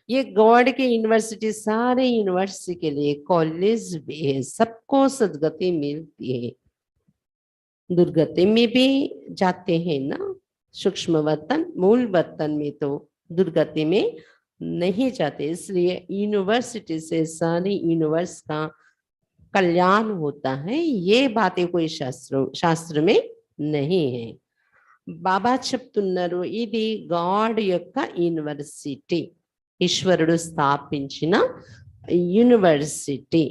ये गॉड की यूनिवर्सिटी सारे यूनिवर्सिटी के लिए कॉलेज भी है, सबको सदगति मिलती है. दुर्गति में भी जाते हैं ना, सूक्ष्म वतन मूल वतन में तो दुर्गति में नहीं जाते. इसलिए यूनिवर्सिटी से सारी यूनिवर्स का कल्याण होता है. ये बातें कोई शास्त्र में नहीं है. బాబా చెప్తున్నారు ఇది గాడ్ యొక్క యూనివర్సిటీ, ఈశ్వరుడు స్థాపించిన యూనివర్సిటీ.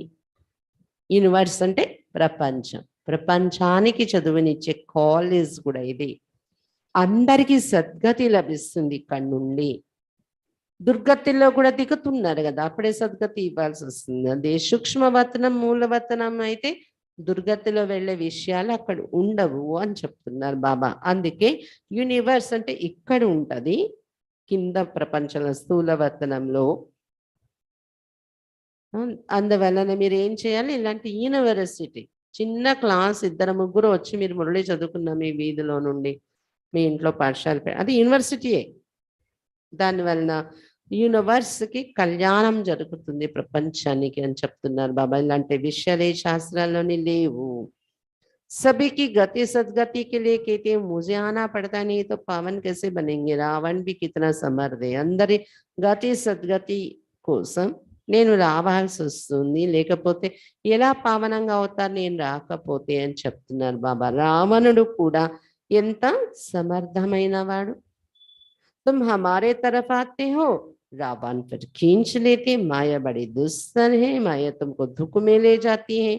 యూనివర్స్ అంటే ప్రపంచం, ప్రపంచానికి చదువునిచ్చే కాలేజ్ కూడా ఇది. అందరికీ సద్గతి లభిస్తుంది ఇక్కడ నుండి. దుర్గతిలో కూడా దిగుతున్నారు కదా, అప్పుడే సద్గతి ఇవ్వాల్సి వస్తుంది. అదే సూక్ష్మవతనం మూలవతనం అయితే దుర్గతిలో వెళ్ళే విషయాలు అక్కడ ఉండవు అని చెప్తున్నారు బాబా. అందుకే యూనివర్స్ అంటే ఇక్కడ ఉంటది, కింద ప్రపంచంలో స్థూలవతనంలో. అందువలన మీరు ఏం చేయాలి, ఇలాంటి యూనివర్సిటీ చిన్న క్లాస్ 2-3 వచ్చి మీరు మురళి చదువుకున్న మీ వీధిలో నుండి మీ ఇంట్లో పాఠశాల, అది యూనివర్సిటీయే. దానివలన యూనివర్స్కి కళ్యాణం జరుగుతుంది ప్రపంచానికి అని చెప్తున్నారు బాబా. ఇలాంటి విషయాలే శాస్త్రాల్లోని లేవు. सभी की गति सदगति के लिए कहते हैं मुझे आना पड़ता नहीं तो पावन कैसे बनेंगे. रावण भी कितना समर्थ है, అందరి గతి సద్గతి కోసం నేను రావాల్సి వస్తుంది, లేకపోతే ఎలా పావనంగా అవుతారు నేను రాకపోతే అని చెప్తున్నారు బాబా. రావణుడు కూడా ఎంత సమర్థమైన వాడు. तुम हमारे तरफ आते हो, रावण फिर खींच लेते, माया बड़ी दुस्तर है, माया तुमको धुक में ले जाती है।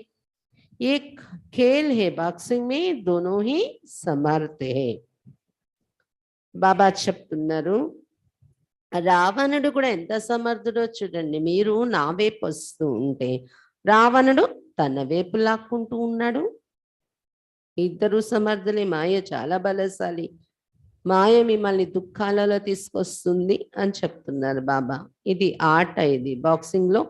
एक खेल है, बॉक्सिंग में दोनों ही समर्थ है। బాబా చెప్తున్నారు, రావణుడు కూడా ఎంత సమర్థుడో చూడండి. మీరు నా వైపు వస్తూ ఉంటే రావణుడు తన వైపు లాక్కుంటూ ఉన్నాడు. ఇద్దరు సమర్థులే. మాయ చాలా బలశాలి. మాయ మిమ్మల్ని దుఃఖాలలో తీసుకొస్తుంది అని చెప్తున్నారు బాబా. ఇది ఆట, ఇది బాక్సింగ్ లో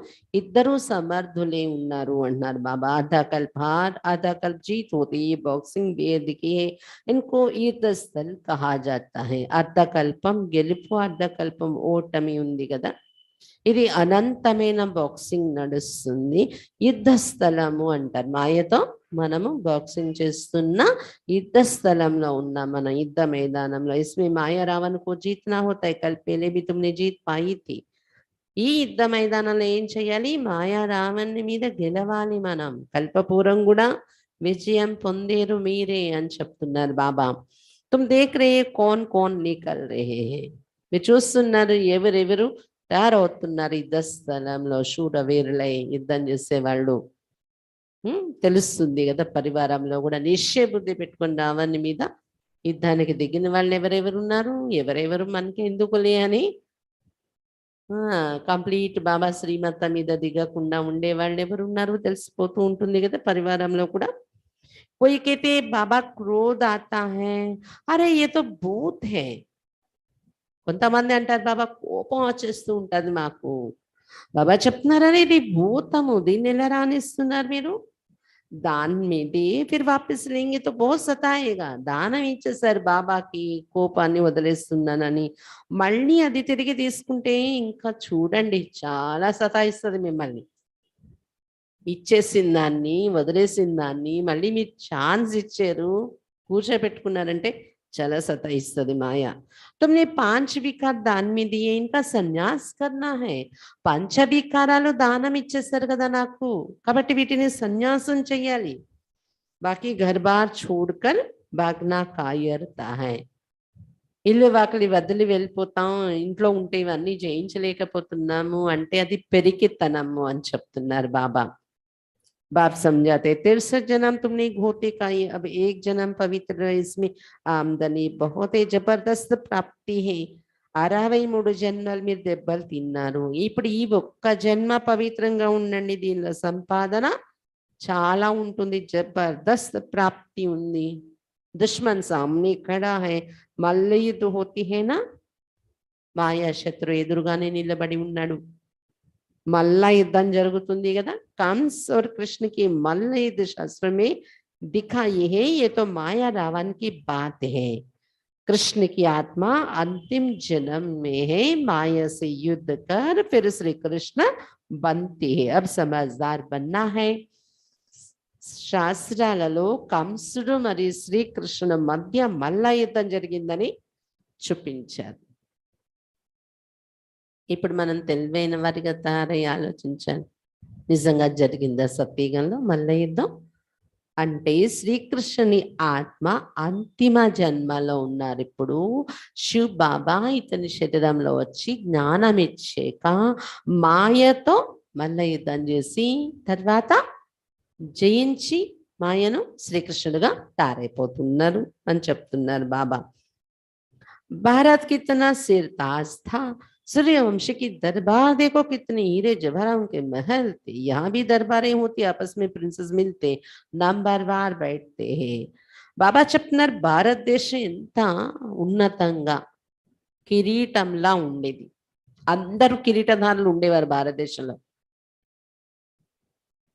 ఇద్దరు సమర్థులే ఉన్నారు అంటున్నారు బాబా. आधा कल्प हार आधा कल्प जीत होती है, बॉक्सिंग बेद की है, इनको युद्ध స్థల్ कहा जाता है। అర్ధ కల్పం గెలుపు, అర్ధ కల్పం ఓటమి ఉంది కదా. ఇది అనంతమైన బాక్సింగ్ నడుస్తుంది. యుద్ధ స్థలము అంటారు. మాయతో మనము బాక్సింగ్ చేస్తున్న యుద్ధ స్థలంలో ఉన్నాం, మన యుద్ధ మైదానంలో. इसमें माया रावण को जीतना होता है, कल पहले भी तुमने जीत पाई थी। ఈ యుద్ధ మైదానంలో ఏం చేయాలి? మాయా రావణ్ణి మీద గెలవాలి మనం. కల్పపూరం కూడా విజయం పొందేరు మీరే అని చెప్తున్నారు బాబా. తుమ్ దేఖ్ రే కౌన్ కౌన్ నికల్ రహే హై, మీరు చూస్తున్నారు ఎవరెవరు తయారవుతున్నారు యుద్ధ స్థలంలో. శూరవీరులై యుద్ధం చేసేవాళ్ళు తెలుస్తుంది కదా. పరివారంలో కూడా నిశ్చయ బుద్ధి పెట్టుకుని రావణ్ణి మీద యుద్ధానికి దిగిన వాళ్ళు ఎవరెవరు ఉన్నారు, ఎవరెవరు మనకి ఎందుకులే అని కంప్లీట్ బాబా శ్రీమత మీద దిగకుండా ఉండే వాళ్ళు ఎవరు ఉన్నారు తెలిసిపోతూ ఉంటుంది కదా పరివారంలో కూడా. कोई कहते बाबा क्रोध आता है, अरे ये तो भूत है। కొంతమంది అంటారు బాబా కోపం వచ్చేస్తూ ఉంటది మాకు. బాబా చెప్తున్నారు, అరే ఇది భూతము, దీన్ని ఎలా రాణిస్తున్నారు మీరు? దాని మీదే ఫిర్ వాపస్ లేంగే తో బహుత్ సతాయేగా. దానం ఇచ్చేసారు బాబాకి, కోపాన్ని వదిలేస్తున్నానని. మళ్ళీ అది తిరిగి తీసుకుంటే ఇంకా చూడండి చాలా సతాయిస్తుంది మిమ్మల్ని. ఇచ్చేసిన దాన్ని, వదిలేసిన దాన్ని మళ్ళీ మీరు ఛాన్స్ ఇచ్చారు, కూర్చోబెట్టుకున్నారంటే చాలా సతాయిస్తుంది మాయ. तुमने 5 వికార్ దాన్ మీద దియే, ఇంకా సన్యాస్ కర్నా హై. పంచవికారాలు దానం ఇచ్చేసారు కదా నాకు, కాబట్టి వీటిని సన్యాసం చెయ్యాలి. బాకీ ఘర్ బార్ छोड़कर भागना कायरता है. ఇల్లు వాకిలి వదిలి వెళ్ళిపోతాం, ఇంట్లో ఉంటే ఇవన్నీ జయించలేకపోతున్నాము అంటే అది పెరికితనము అని చెప్తున్నారు బాబా. बाप समझाते 63 जन्म तुमने घोटे खाई, अब एक जन्म पवित्र, इसमें आमदनी बहुत है, जबरदस्त प्राप्ति है। 63 జన్మలు మీరు దెబ్బలు తిన్నారు, ఇప్పుడు ఈ ఒక్క జన్మ పవిత్రంగా ఉండండి, దీనిలో సంపాదన చాలా ఉంటుంది, జబర్దస్త్ ప్రాప్తి ఉంది. दुश्मन सामने खड़ा है, మల్ల యుద్ధ होती है ना, మాయా శత్రు ఎదురుగానే నిలబడి ఉన్నాడు, మల్ల యుద్ధం జరుగుతుంది కదా. कंस और कृष्ण की मल्ल युद्ध शास्त्र में दिखाई है, ये तो माया रावण की बात है। कृष्ण की आत्मा अंतिम जन्म में है, माया से युद्ध कर फिर श्री कृष्ण बनते हैं। अब समझदार बनना है। శాస్త్రాలలో కంసుడు మరియు శ్రీకృష్ణ మధ్య మల్ల యుద్ధం జరిగిందని చూపించారు. ఇప్పుడు మనం తెలివైన వారిగా తయారై ఆలోచించాలి, నిజంగా జరిగిందా సత్యయుగంలో మల్ల యుద్ధం? అంటే శ్రీకృష్ణుని ఆత్మ అంతిమ జన్మలో ఉన్నారు. ఇప్పుడు శివ్ బాబా ఇతని శరీరంలో వచ్చి జ్ఞానం ఇచ్చాక మాయతో మల్ల యుద్ధం చేసి తర్వాత జయించి మాయను శ్రీకృష్ణుడుగా తారైపోతున్నారు అని చెప్తున్నారు బాబా. భారత్ కిतना सिर ताज था, सूर्यवंश की दरबार देखो कितने हीरे जवाहरात के महल थे, यहाँ भी दरबारें होती, आपस में प्रिंसेस मिलते, नंबर बार बैठते हैं. బాబా చెప్తున్నారు భారతదేశం ఎంత ఉన్నతంగా కిరీటంలా ఉండేది, అందరూ కిరీటధారులు ఉండేవారు భారతదేశంలో.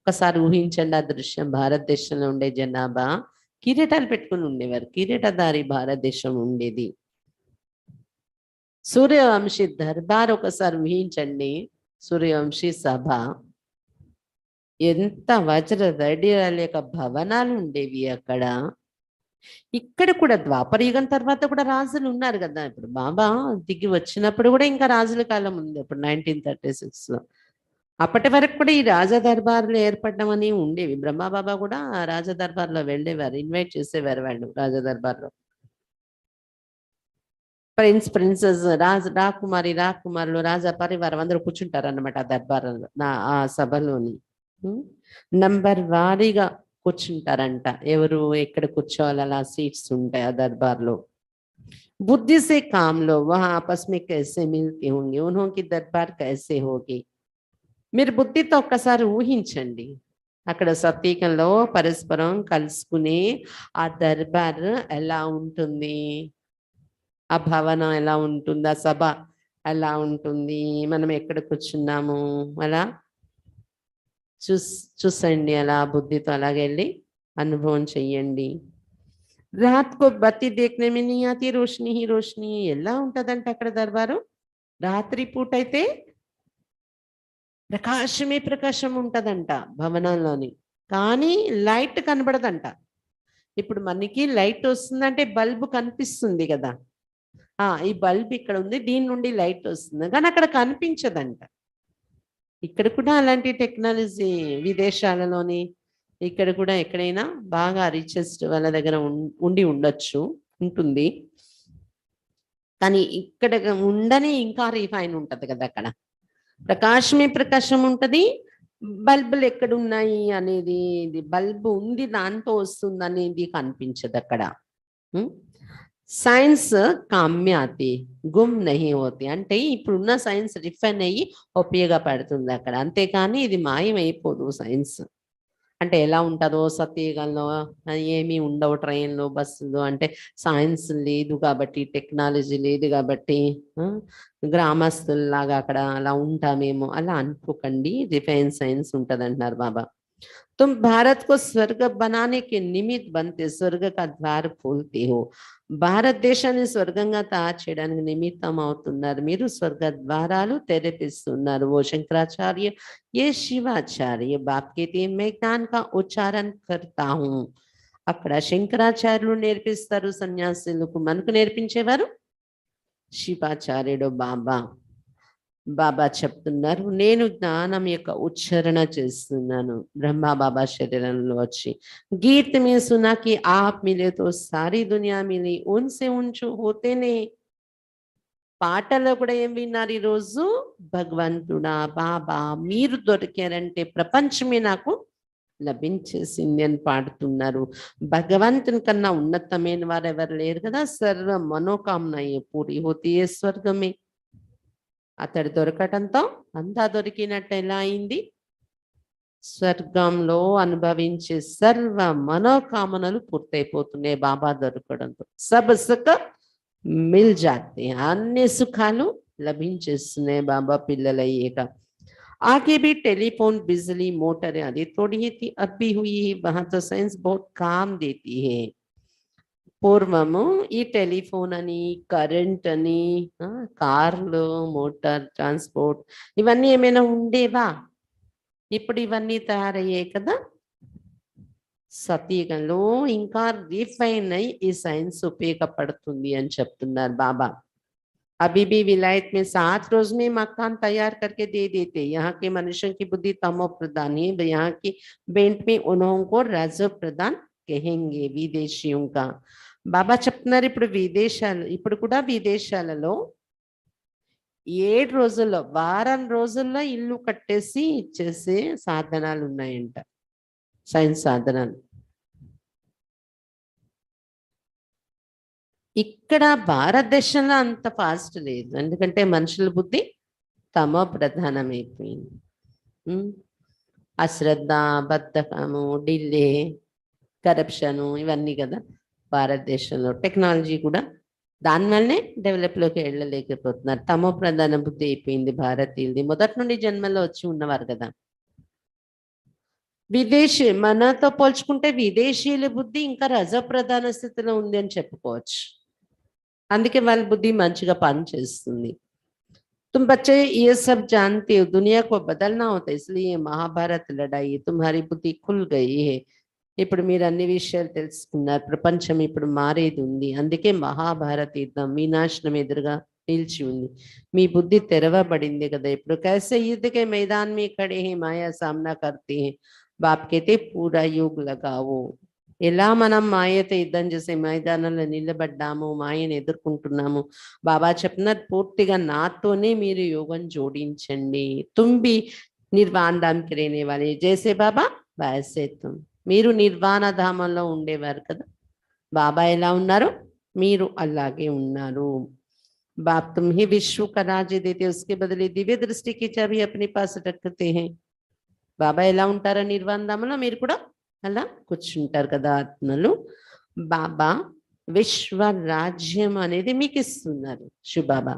ఒకసారి ఊహించండి ఆ దృశ్యం, భారతదేశంలో ఉండే జనాభా కిరీటాలు పెట్టుకుని ఉండేవారు, కిరీటధారి భారతదేశం ఉండేది. సూర్యవంశీ దర్బార్ ఒకసారి ఊహించండి, సూర్యవంశీ సభ, ఎంత వజ్ర వైఢూర్యాల యొక్క భవనాలు ఉండేవి అక్కడ. ఇక్కడ కూడా ద్వాపర యుగం తర్వాత కూడా రాజులు ఉన్నారు కదా. ఇప్పుడు బాబా దిగి వచ్చినప్పుడు కూడా ఇంకా రాజుల కాలం ఉంది, ఇప్పుడు 1936 లో. అప్పటి వరకు కూడా ఈ రాజ దర్బార్లు ఏర్పడడం అని ఉండేవి. బ్రహ్మబాబా కూడా రాజ దర్బార్లో వెళ్ళేవారు, ఇన్వైట్ చేసేవారు వాళ్ళు రాజ దర్బార్లో. ప్రిన్స్ ప్రిన్సెస్ రాకుమారులు రాజా పరివారం అందరూ కూర్చుంటారు అన్నమాట ఆ దర్బార్లో ఆ సభలోని. నంబర్ వారీగా కూర్చుంటారంట, ఎవరు ఎక్కడ కూర్చోవాలి అలా సీట్స్ ఉంటాయి ఆ దర్బార్లో. बुद्धि से काम लो, वहां आपस में कैसे मिलते होंगे, उन्होंने दरबार कैसे होगी. మీరు బుద్ధితో ఒక్కసారి ఊహించండి, అక్కడ సత్యకంలో పరస్పరం కలుసుకునే ఆ దర్బార్ ఎలా ఉంటుంది, ఆ భవనం ఎలా ఉంటుంది, ఆ సభ ఎలా ఉంటుంది, మనం ఎక్కడ కూర్చున్నాము అలా చూసండి, అలా బుద్ధితో అలాగెళ్ళి అనుభవం చెయ్యండి. రాత్ కో బత్తి దేఖ్నే మే నీ ఆతి, రోషని హీ రోషని. ఎలా ఉంటదంటే అక్కడ దర్బారు రాత్రి పూట అయితే ప్రకాశమే ప్రకాశం ఉంటదంట భవనంలోని, కానీ లైట్ కనబడదంట. ఇప్పుడు మనకి లైట్ వస్తుందంటే బల్బు కనిపిస్తుంది కదా, ఈ బల్బ్ ఇక్కడ ఉంది, దీని నుండి లైట్ వస్తుంది, కానీ అక్కడ కనిపించదంట. ఇక్కడ కూడా అలాంటి టెక్నాలజీ విదేశాలలోని, ఇక్కడ కూడా ఎక్కడైనా బాగా రిచెస్ట్ వాళ్ళ దగ్గర ఉండి ఉండొచ్చు, ఉంటుంది, కానీ ఇక్కడ ఉండని ఇంకా రిఫైన్ ఉంటది కదా, అక్కడ ప్రకాశమే ప్రకాశం ఉంటది. బల్బులు ఎక్కడున్నాయి అనేది, బల్బు ఉంది దాంతో వస్తుంది అనేది కనిపించదు అక్కడ. సైన్స్ కామ్యాతి గుమ్ నహి హోతి, అంటే ఇప్పుడున్న సైన్స్ రిఫైన్ అయ్యి ఉపయోగపడుతుంది అక్కడ, అంతేకాని ఇది మాయమైపోదు సైన్స్. అంటే ఎలా ఉంటుందో సత్యయుగంలో ఏమీ ఉండవు, ట్రైన్లు బస్సులు, అంటే సైన్స్ లేదు కాబట్టి, టెక్నాలజీ లేదు కాబట్టి గ్రామస్తుల్లాగా అక్కడ అలా ఉంటామేమో అలా అనుకోకండి, రిఫైన్ సైన్స్ ఉంటుంది అంటున్నారు బాబా. तुम भारत को स्वर्ग बनाने के निमित्त बनते, स्वर्ग का द्वार खोलते हो. భారతదేశాన్ని స్వర్గంగా తయారు చేయడానికి నిమిత్తం అవుతున్నారు మీరు, స్వర్గ ద్వారాలు తెరిపిస్తున్నారు. ఓ శంకరాచార్య ఏ శివాచార్య బాప్ కేతే మే జ్ఞాన్ కా ఉచ్చారణ కర్తా హూ. అక్కడ శంకరాచార్యులు నేర్పిస్తారు సన్యాసులకు, మనకు నేర్పించేవారు శివాచార్యుడు బాబా. బాబా చెప్తున్నారు, నేను జ్ఞానం యొక్క ఉచ్చారణ చేస్తున్నాను బ్రహ్మ బాబా శరీరంలో వచ్చి. గీత్ మే సునా కి ఆప్ మిలే తో సారీ దునియా మిలి, ఉన్సే ఉంచు హోతేనే. పాటలో కూడా ఏం విన్నారు ఈరోజు, భగవంతుడా బాబా మీరు దొరికారంటే ప్రపంచమే నాకు లభించేసింది అని పాడుతున్నారు. భగవంతుని కన్నా ఉన్నతమైన వారు ఎవరు లేరు కదా. సర్వ మనోకామన పూరి హోతి ఏ స్వర్గమే. అతడు దొరకటంతో అంతా దొరికినట్టు ఎలా అయింది, స్వర్గంలో అనుభవించే సర్వ మనోకామనలు పూర్తయిపోతున్నాయి బాబా దొరకడంతో. సబ్ సుఖ మిల్ జాతే, అన్ని సుఖాలు లభించేస్తున్నాయి బాబా పిల్లలయ్యేక. आगे भी टेलीफोन बिजली मोटर आदि थोड़ी ही थी, अब भी हुई है, वहां तो साइंस बहुत काम देती है. పూర్వము ఈ టెలిఫోన్ అని, కరెంట్ అని, కార్లు, మోటార్ ట్రాన్స్పోర్ట్ ఇవన్నీ ఏమైనా ఉండేవా, ఇప్పుడు ఇవన్నీ తయారయ్యాయి కదా. సతీయుగంలో ఇంకా రిఫైన్ అయి ఈ సైన్స్ ఉపయోగపడుతుంది అని చెప్తున్నారు బాబా. अभी भी विलायत में 7 रोज में मकान तैयार करके दे देते. यहाँ के मनुष्यों की बुद्धि तमो प्रधान है, यहाँ की बेंट में उन्हों को रज प्रधान कहेंगे विदेशियों का. బాబా చెప్తున్నారు, ఇప్పుడు కూడా విదేశాలలో 7 రోజుల్లో, వారం రోజుల్లో ఇల్లు కట్టేసి ఇచ్చేసే సాధనాలు ఉన్నాయంట, సైన్స్ సాధనాలు. ఇక్కడ భారతదేశంలో అంత ఫాస్ట్ లేదు, ఎందుకంటే మనుషుల బుద్ధి తమో ప్రధానమైపోయింది. అశ్రద్ధ, బద్ధకము, డిలే, కరప్షను ఇవన్నీ కదా భారతదేశంలో. టెక్నాలజీ కూడా దానివల్లనే డెవలప్లోకి వెళ్ళలేకపోతున్నారు. తమో ప్రధాన బుద్ధి అయిపోయింది భారతీయులది, మొదటి నుండి జన్మలో వచ్చి ఉన్నవారు కదా. మనతో పోల్చుకుంటే విదేశీయుల బుద్ధి ఇంకా రజ ప్రధాన స్థితిలో ఉంది అని చెప్పుకోవచ్చు, అందుకే వాళ్ళ బుద్ధి మంచిగా పనిచేస్తుంది. तुम बच्चे ये सब जानते हो, दुनिया को बदलना होता है, इसलिए महाभारत लड़ाई, तुम्हारी बुद्धि खुल गई है. ఇప్పుడు మీరు అన్ని విషయాలు తెలుసుకున్నారు, ప్రపంచం ఇప్పుడు మారేది ఉంది, అందుకే మహాభారత యుద్ధం వినాశనం ఎదురుగా నిలిచి ఉంది, మీ బుద్ధి తెరవబడింది కదా ఇప్పుడు. कैसे युद्ध के मैदान में खड़े हैं, माया सामना करते हैं, बाप कहते पूरा योग लगाओ. ఎలా మనం మాయతో యుద్ధం చేసే మైదానంలో నిలబడ్డాము, మాయను ఎదుర్కొంటున్నాము. బాబా చెప్తున్నారు పూర్తిగా నాతోనే మీరు యోగం జోడించండి. తుంబి నిర్వాణ ధామ్కి రేనే వాలే జైసే బాబా వైసే తుమ్. మీరు నిర్వాణ ధామంలో ఉండేవారు కదా, బాబా ఎలా ఉన్నారు, మీరు అలాగే ఉన్నారు. बाप तुम ही विश्व का राज्य देते, उसके बदले दिव्य दृष्टि की चाबी अपने पास रखते हैं. బాబా ఎలా ఉంటారో నిర్వాణధామంలో మీరు కూడా అలా కూర్చుంటారు కదా ఆత్మలు. బాబా విశ్వరాజ్యం అనేది మీకు ఇస్తున్నారు. శివబాబా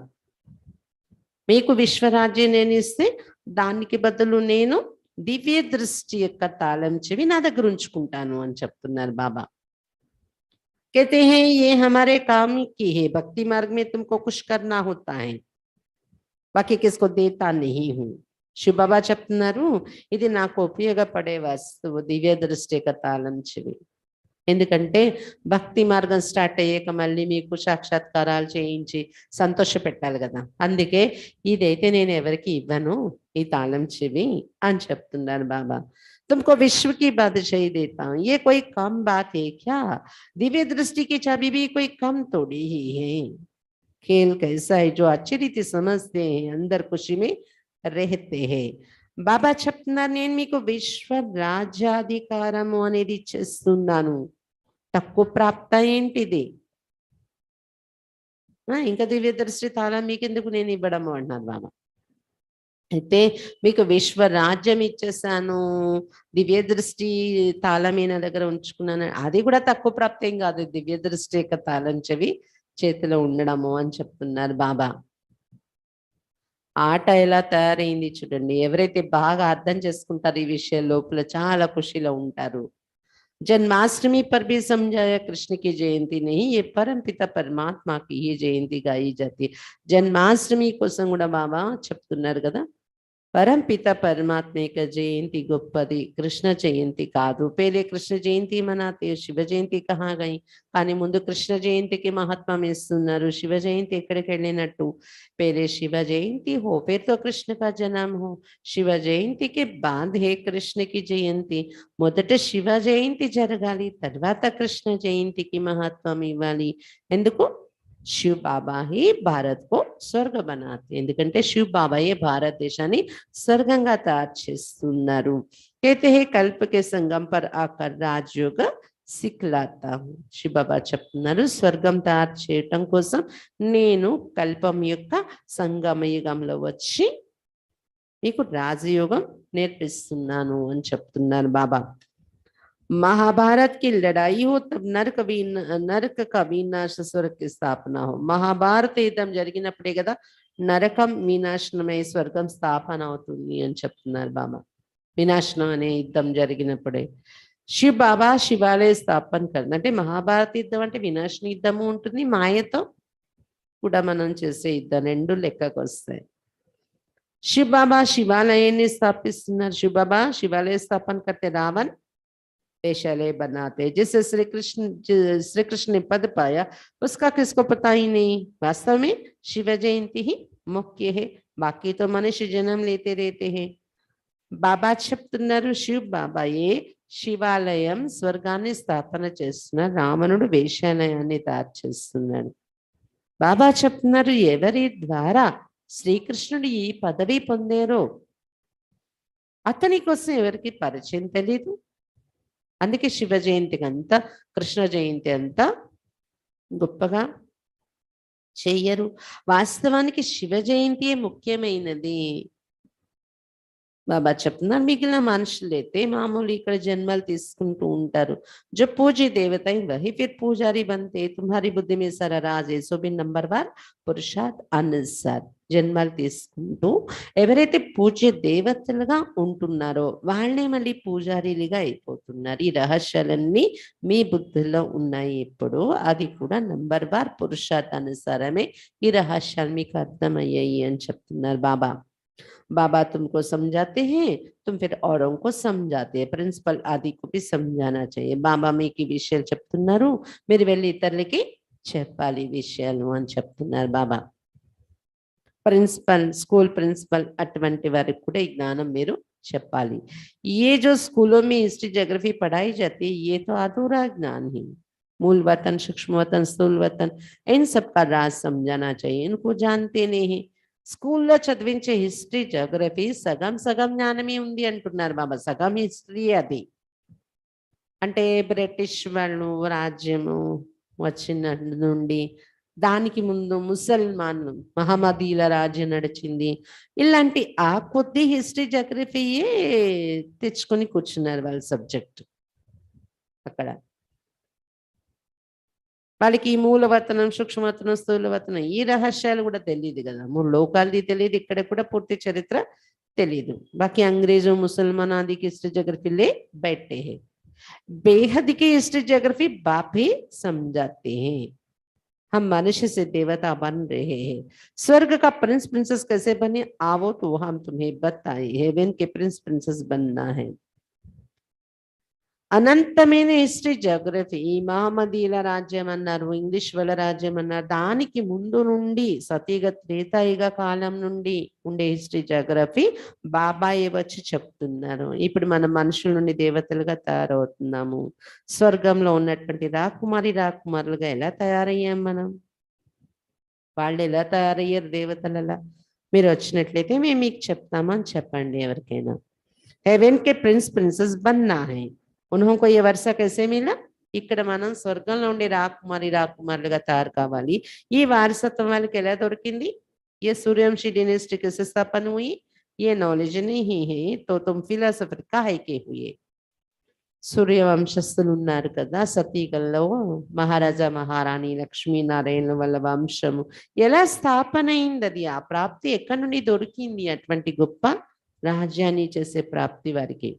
మీకు విశ్వరాజ్యం నేను ఇస్తే దానికి బదులు నేను దివ్య దృష్టి యొక్క తాళం చెవి నా దగ్గర ఉంచుకుంటాను అని చెప్తున్నారు బాబా. कहते हैं ये हमारे काम की है, भक्ति मार्ग में तुमको कुछ करना होता है, बाकी किसको देता नहीं हूँ. శివ బాబా చెప్తున్నారు ఇది నాకు ఉపయోగపడే వస్తువు, దివ్య దృష్టి యొక్క తాళం చెవి. ఎందుకంటే భక్తి మార్గం స్టార్ట్ అయ్యాక మళ్ళీ మీకు సాక్షాత్కారాలు చేయించి సంతోష పెట్టాలి కదా, అందుకే ఇదైతే నేను ఎవరికి ఇవ్వను ఈ తాళం చెవి అని చెప్తున్నారు బాబా. तुमको विश्व की बादशाही देता हूं, ये कोई कम बात है क्या? दिव्य दृष्टि की चाबी भी कोई कम थोड़ी ही है. खेल कैसा है, जो अच्छी रीति समझते हैं अंदर खुशी में रहते हैं. బాబా చెప్తున్నారు నేను మీకు విశ్వ రాజ్యాధికారము అనేది ఇచ్చేస్తున్నాను. తక్కువ ప్రాప్త ఏంటిది, ఇంకా దివ్య దృష్టి తాళం మీకెందుకు నేను ఇవ్వడము అంటున్నారు బాబా. అయితే మీకు విశ్వ రాజ్యం ఇచ్చేసాను, దివ్య దృష్టి తాళమే నా దగ్గర ఉంచుకున్నాను, అది కూడా తక్కువ ప్రాప్తం కాదు. దివ్య దృష్టి యొక్క తాళం చెవి చేతిలో ఉండడము అని చెప్తున్నారు బాబా. ఆట ఎలా తయారైంది చూడండి. ఎవరైతే బాగా అర్థం చేసుకుంటారు ఈ విషయం లోపల చాలా ఖుషిలో ఉంటారు. जन्माष्टमी पर भी समझाया कृष्ण की जयंती नहीं, ये परम पिता परमात्मा की ही जयंती गाई जाती है. జన్మాష్టమి కోసం కూడా బాబా చెప్తున్నారు కదా, పరంపిత పరమాత్మ యొక్క జయంతి గొప్పది, కృష్ణ జయంతి కాదు. పేలే కృష్ణ జయంతి మనాతే, శివ జయంతి కహా గయి. కానీ ముందు కృష్ణ జయంతికి మహత్వం ఇస్తున్నారు, శివ జయంతి ఎక్కడికి వెళ్ళినట్టు. పేలే శివ జయంతి హో ఫిర్ తో కృష్ణ కా జన్మ హో, శివ జయంతికి బాద్ హే కృష్ణకి జయంతి. మొదట శివ జయంతి జరగాలి, తర్వాత కృష్ణ జయంతికి మహత్వం ఇవ్వాలి. ఎందుకు? శివ్ బాబా హీ భారత్ కో స్వర్గ బనాతే, ఎందుకంటే శివ్ బాబాయే భారతదేశాన్ని స్వర్గంగా తయారు చేస్తున్నారు. कहते हैं कल्प के संगम पर आकर राजयोग సిక్లాతా. శివ్ బాబా చెప్తున్నారు స్వర్గం తయారు చేయటం కోసం నేను కల్పం యొక్క సంగమ యుగంలో వచ్చి మీకు రాజయోగం నేర్పిస్తున్నాను అని చెప్తున్నారు బాబా. महाभारत की लड़ाई हो तब नरक का विनाश, स्वर्ग की स्थापना हो. మహాభారత యుద్ధం జరిగినప్పుడే కదా నరకం వినాశనమై స్వర్గం స్థాపన అవుతుంది అని చెప్తున్నారు బాబా. వినాశనం అనే యుద్ధం జరిగినప్పుడే శివ్ బాబా శివాలయ స్థాపన కరండి. అంటే మహాభారత యుద్ధం అంటే వినాశన యుద్ధము ఉంటుంది, మాయతో కూడా మనం చేసే యుద్ధం రెండు లెక్కకు వస్తాయి. శివ్ బాబా శివాలయాన్ని స్థాపిస్తున్నారు. శివ్ బాబా శివాలయ స్థాపన करते रावण वेश्यालय बनाते, जिससे श्री कृष्ण ने पद पाया उसका किसको पता ही नहीं. वास्तव में शिव जयंती ही मुख्य है, बाकी तो मनुष्य जन्म लेते रहते हैं. బాబా చెప్తున్నారు శివ్ బాబాయే శివాలయం స్వర్గాన్ని స్థాపన చేస్తున్నారు, రావణుడు వేశ్యాలయాన్ని తయారు చేస్తున్నాడు. బాబా చెప్తున్నారు ఎవరి ద్వారా శ్రీకృష్ణుడు ఈ పదవి పొందారో అతని కోసం ఎవరికి పరిచయం తెలీదు. అందుకే శివ జయంతికి అంతా కృష్ణ జయంతి అంతా గొప్పగా చెయ్యరు. వాస్తవానికి శివ జయంతియే ముఖ్యమైనది. బాబా చెప్తున్నారు మిగిలిన మనుషులైతే మామూలు ఇక్కడ జన్మలు తీసుకుంటూ ఉంటారు. जो पूज्य देवता है वही फिर पुजारी बनते. तुम्हारी बुद्धि में सारा राज है, सो भी नंबर बार पुरुषार्थ अनुसार జన్మలు తీసుకుంటూ ఎవరైతే పూజ్య దేవతలుగా ఉంటున్నారో వాళ్ళే మళ్ళీ పూజారీలుగా అయిపోతున్నారు. ఈ రహస్యాలన్నీ మీ బుద్ధిలో ఉన్నాయి. ఇప్పుడు అది కూడా నంబర్ బార్ పురుషార్థ అనుసారమే ఈ రహస్యాలు మీకు అర్థమయ్యాయి అని చెప్తున్నారు బాబా. बाबा तुमको समझाते हैं, तुम फिर औरों को समझाते हैं. प्रिंसिपल आदि को भी समझाना चाहिए. బాబా మీకు ఈ విషయాలు చెప్తున్నారు, మీరు వెళ్ళి ఇతరులకి చెప్పాలి విషయాలు అని చెప్తున్నారు బాబా. ప్రిన్సిపల్, స్కూల్ ప్రిన్సిపల్ అటువంటి వారికి కూడా ఈ జ్ఞానం మీరు చెప్పాలి. ये जो स्कूलों में हिस्ट्री ज्योग्राफी पढ़ाई जाती है ये तो अधूरा ज्ञान है। मूल वतन, सूक्ष्म वतन, స్థూల वतन इन सब का राज समझाना चाहिए, इनको जानते नहीं। స్కూల్లో చదివించే హిస్టరీ జియోగ్రఫీ సగం సగం జ్ఞానమే ఉంది అంటున్నారు బాబా. సగం హిస్టరీ అది. అంటే బ్రిటిష్ వాళ్ళు రాజ్యము వచ్చిన నుండి దానికి ముందు ముసల్మాన్లు మహమ్మదీల రాజ్యం నడిచింది. ఇలాంటి ఆ కొద్ది హిస్టరీ జియోగ్రఫీయే తెచ్చుకొని కూర్చున్నారు వాళ్ళ సబ్జెక్ట్ అక్కడ. వాళ్ళకి ఈ మూలవతనం, సూక్ష్మవతనం, స్థూలవతనం ఈ రహస్యాలు కూడా తెలియదు కదా. మూడు లోకాలది తెలియదు, ఇక్కడ కూడా పూర్తి చరిత్ర తెలియదు. బాకీ अंग्रेजों मुसलमान आदि की हिस्ट्री ज्योग्राफी ले बैठे हैं। बेहद की हिस्ट्री ज्योग्राफी बाप ही समझाते हैं। हम मनुष्य से देवता बन रहे हैं। स्वर्ग का प्रिंस प्रिंसेस कैसे बने आओ तो हम तुम्हें बताए। हेवन के प्रिंस प्रिंसेस बनना है। అనంతమైన హిస్టరీ జియోగ్రఫీ మహమ్మదీల రాజ్యం అన్నారు, ఇంగ్లీష్ వాళ్ళ రాజ్యం అన్నారు. దానికి ముందు నుండి సతీగ త్రేతాయుగ కాలం నుండి ఉండే హిస్టరీ జియోగ్రఫీ బాబాయే వచ్చి చెప్తున్నారు. ఇప్పుడు మనం మనుషుల నుండి దేవతలుగా తయారవుతున్నాము. స్వర్గంలో ఉన్నటువంటి రాకుమారులుగా ఎలా తయారయ్యాం మనం? వాళ్ళు ఎలా తయారయ్యారు దేవతలలా? మీరు వచ్చినట్లయితే మేము మీకు చెప్తామని చెప్పండి ఎవరికైనా. హెవెన్ కే ప్రిన్స్ ప్రిన్సెస్ బన్నా హై. ఉన్హోంకో ఏ వర్ష కైసే మిలా? ఇక్కడ మనం స్వర్గంలో ఉండే రాకుమారులుగా తయారు కావాలి. ఈ వారసత్వం వాళ్ళకి ఎలా దొరికింది? ఏ సూర్యవంశీ डिनेस्टी कैसे स्थापन हुई? ये नॉलेज नहीं है तो तुम फिलोसफर काहे के हुए? సూర్యవంశస్థులు ఉన్నారు కదా సతీగల్లో, మహారాజా మహారాణి లక్ష్మీనారాయణ వాళ్ళ వంశము ఎలా స్థాపన అయింది? అది ఆ ప్రాప్తి ఎక్కడి నుండి దొరికింది? అటువంటి గొప్ప రాజ్యాన్ని చేసే ప్రాప్తి వారికి.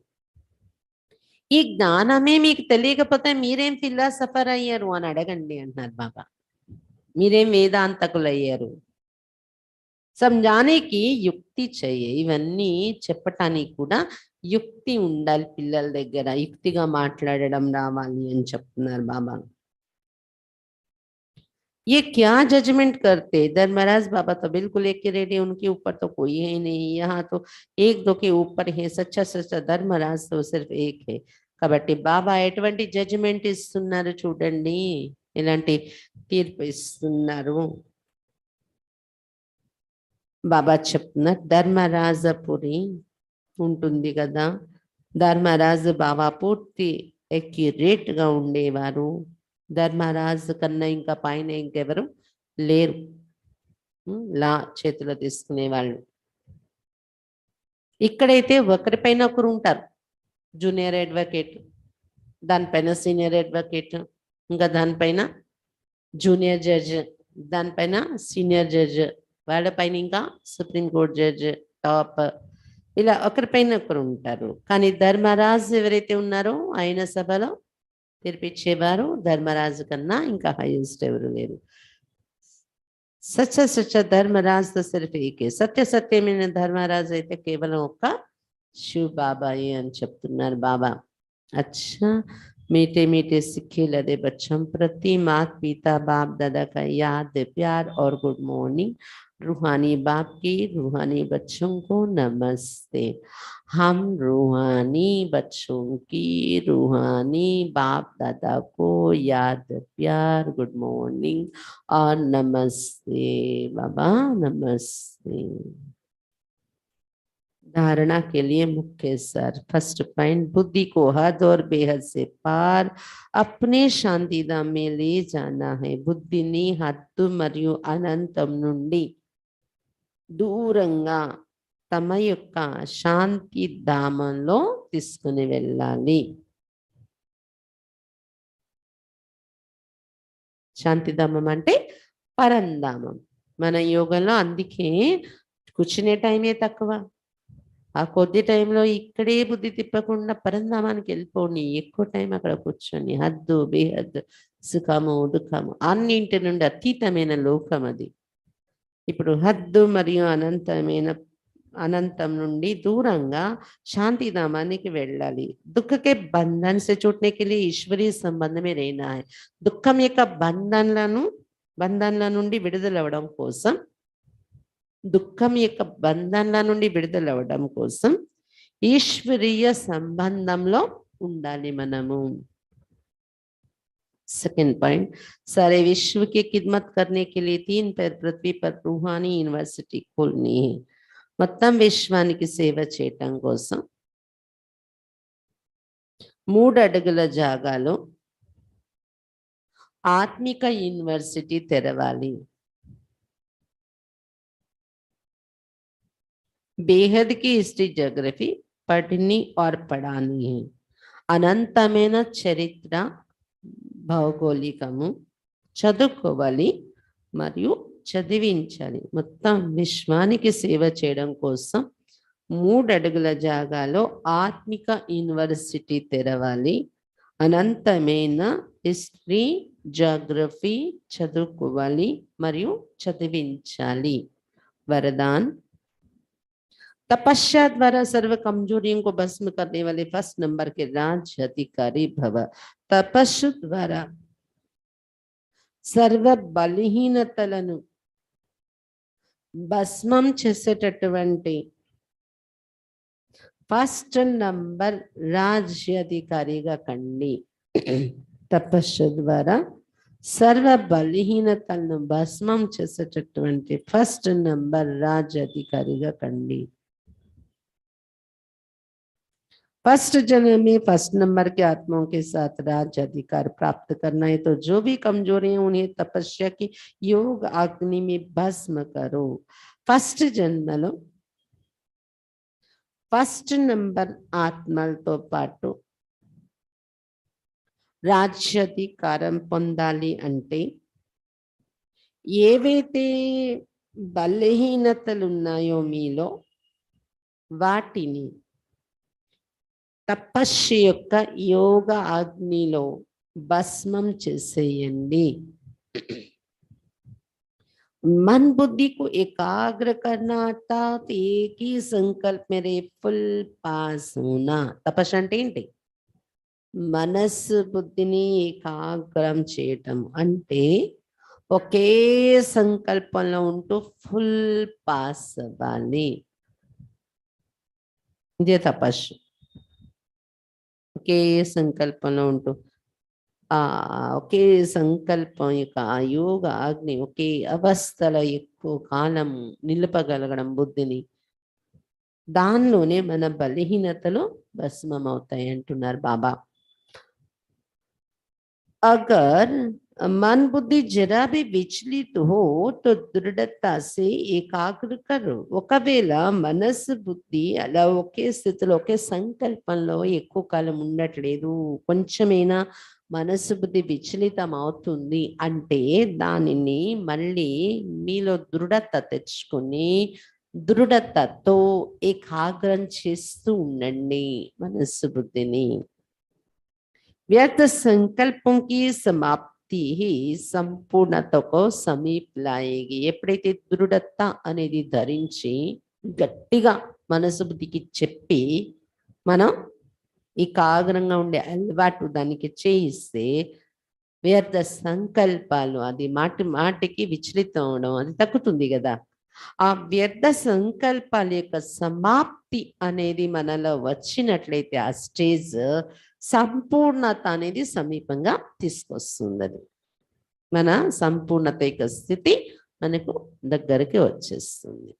ఈ జ్ఞానమే మీకు తెలియకపోతే మీరేం ఫిలాసఫర్ అయ్యారు అని అడగండి అంటున్నారు బాబా. మీరేం వేదాంతకులు అయ్యారు? సంజానేకి యుక్తి చెయ్యి. ఇవన్నీ చెప్పటానికి కూడా యుక్తి ఉండాలి పిల్లల దగ్గర. యుక్తిగా మాట్లాడడం రావాలి అని చెప్తున్నారు బాబా. ये क्या जजमेंट करते? धर्मराज बाबा तो बिल्कुल एक्यूरेट है, उनके ऊपर तो कोई है नहीं. यहाँ तो एक दो के ऊपर है. सच्चा सच्चा धर्मराज तो सिर्फ एक है. కాబట్టి బాబా ఎటువంటి జడ్జిమెంట్ ఇస్తున్నారు చూడండి, ఇలాంటి తీర్పు ఇస్తున్నారు. బాబా చెప్తున్నారు ధర్మరాజపురి ఉంటుంది కదా, ధర్మరాజు బాబా పూర్తి ఎక్యురేట్ గా ఉండేవారు. ధర్మరాజు కన్నా ఇంకా పైన ఇంకెవరు లేరు లా చేతిలో తీసుకునే వాళ్ళు. ఇక్కడైతే ఒకరిపైన ఒకరు ఉంటారు. జూనియర్ అడ్వకేట్, దానిపైన సీనియర్ అడ్వకేట్, ఇంకా దానిపైన జూనియర్ జడ్జ్, దానిపైన సీనియర్ జడ్జ్, వాళ్ళపైన ఇంకా సుప్రీంకోర్టు జడ్జ్ టాప్, ఇలా ఒకరిపైన ఒకరు ఉంటారు. కానీ ధర్మరాజు ఎవరైతే ఉన్నారో ఆయన సభలో తీర్పిచ్చేవారు. ధర్మరాజు కన్నా ఇంకా హైయెస్ట్ ఎవరు లేరు. సత్య సత్య ధర్మరాజు తో సిర్ఫ్ ఏకే. సత్య సత్యమైన ధర్మరాజు అయితే కేవలం ఒక్క शिव बाबा ये అని చెప్తున్నారు బాబా. अच्छा मीठे मीठे सिक्के लदे बच्चों प्रति मात पिता बाप दादा का याद प्यार और गुड मॉर्निंग. रूहानी बाप की रूहानी बच्चों को नमस्ते. हम रूहानी बच्चों की रूहानी बाप दादा को याद प्यार गुड मॉर्निंग और नमस्ते बाबा, नमस्ते. धारणा के लिए मुख्य सर फर्स्ट पॉइंट, बुद्धि को हद और बेहद से पार अपने शांति धाम में ले जाना है. బుద్ధిని హద్దు మరియు అనంతం నుండి దూరంగా తమ యొక్క శాంతి ధామంలో తీసుకుని వెళ్ళాలి. శాంతిధామం అంటే పరంధామం. మన యోగంలో అందుకే కూర్చునే టైమే తక్కువ. ఆ కొద్ది టైంలో ఇక్కడే బుద్ధి తిప్పకుండా పరంధామానికి వెళ్ళిపోండి. ఎక్కువ టైం అక్కడ కూర్చొని హద్దు బేహద్దు సుఖము దుఃఖము అన్నింటి నుండి అతీతమైన లోకం అది. ఇప్పుడు హద్దు మరియు అనంతం నుండి దూరంగా శాంతిధామానికి వెళ్ళాలి. దుఃఖ के बंधन से छूटने के लिए ईश्वरीय संबंध में रहना है. దుఃఖం యొక్క బంధనల నుండి విడుదలవ్వడం కోసం, దుఃఖం యొక్క బంధనల నుండి విడుదలవ్వడం కోసం ఈశ్వరీయ సంబంధంలో ఉండాలి మనము. सेकंड पॉइंट, सारे विश्व की खिदमत करने के लिए 3 पैर पृथ्वी पर रूहानी यूनिवर्सिटी खोलनी है. మొత్తం విశ్వానికి సేవ చేయటం కోసం 3 అడుగుల జాగాలో ఆత్మిక యూనివర్సిటీ తెరవాలి. बेहद की हिस्ट्री ज्योग्राफी पढ़नी और पढ़ानी है. అనంతమైన చరిత్ర భౌగోళికము చదువుకోవాలి మరియు చదివించాలి. మొత్తం విశ్వానికి సేవ చేయడం కోసం 3 అడుగుల జాగాలో ఆత్మిక యూనివర్సిటీ తెరవాలి. అనంతమైన హిస్టరీ జాగ్రఫీ చదువుకోవాలి మరియు చదివించాలి. वरदान, तपस्या द्वारा सर्व कमजोरियों को भस्म करने वाले फर्स्ट नंबर के राज्य अधिकारी भव. तपस्సు ద్వారా సర్వ బలహీనతలను భస్మం చేసేటటువంటి ఫస్ట్ నంబర్ రాజ్యాధికారిగా కండి. తపస్సు ద్వారా సర్వ బలహీనతలను భస్మం చేసేటటువంటి ఫస్ట్ నంబర్ రాజ్యాధికారిగా కండి. फर्स्ट जन्म में फर्स्ट नंबर के आत्माओं के साथ राज्य अधिकार प्राप्त करना है, तो जो भी कमजोरियां उन्हें तपस्या की योग अग्नि में भस्म करो. फर्स्ट जन्मलो फर्स्ट नंबर ఆత్మలతో పాటు రాజ్యాధికారం పొందాలి అంటే ఏవైతే బలహీనతలు ఉన్నాయో మీలో వాటిని तपस्या యొక్క యోగ అగ్నిలో భస్మం చేసేయండి. मन बुद्धि को एकाग्र करना अर्थात एक ही संकल्प मेरे फुल पास होना. तपस्या అంటే ఏంటి? మనస్సు బుద్ధిని ఏకాగ్రం చేయటం అంటే ఒకే సంకల్పంలో ఉంటూ ఫుల్ పాస్ అవ్వాలి. ఇదే తపస్సు. ఒకే సంకల్పంలో ఉంటూ ఒకే సంకల్పం యొక్క ఆ యోగ అగ్ని ఒకే అవస్థల ఎక్కువ కాలం నిలపగలగడం బుద్ధిని, దానిలోనే మన బలహీనతలు భస్మం అవుతాయి అంటున్నారు బాబా. अगर मन बुद्धि जरा भी विचलित हो तो दृढ़ता से एकाग्र करो. ఒకవేళ మనసు బుద్ధి అలా ఒకే స్థితిలో ఒకే సంకల్పంలో ఎక్కువ కాలం ఉండట్లేదు, కొంచెమైనా మనసు బుద్ధి విచలితం అవుతుంది అంటే దానిని మళ్ళీ మీలో దృఢత తెచ్చుకొని దృఢతతో ఏకాగ్రం చేస్తూ ఉండండి మనసు బుద్ధిని. व्यर्थ संकल्पों की समाप्ति ही संपूर्णता को समीप लाएगी. ఎప్పుడైతే దృఢత అనేది ధరించి గట్టిగా మనసు బుద్ధికి చెప్పి మనం ఏకాగ్రంగా ఉండే అలవాటు దానికి చేయిస్తే వ్యర్థ సంకల్పాలు అది మాటికి విచలితం అవడం అది తగ్గుతుంది కదా. ఆ వ్యర్థ సంకల్పాల యొక్క సమాప్తి అనేది మనలో వచ్చినట్లయితే ఆ స్టేజ్ సంపూర్ణత అనేది సమీపంగా తీసుకొస్తుంది. అది మన సంపూర్ణత యొక్క స్థితి మనకు దగ్గరికి వచ్చేస్తుంది.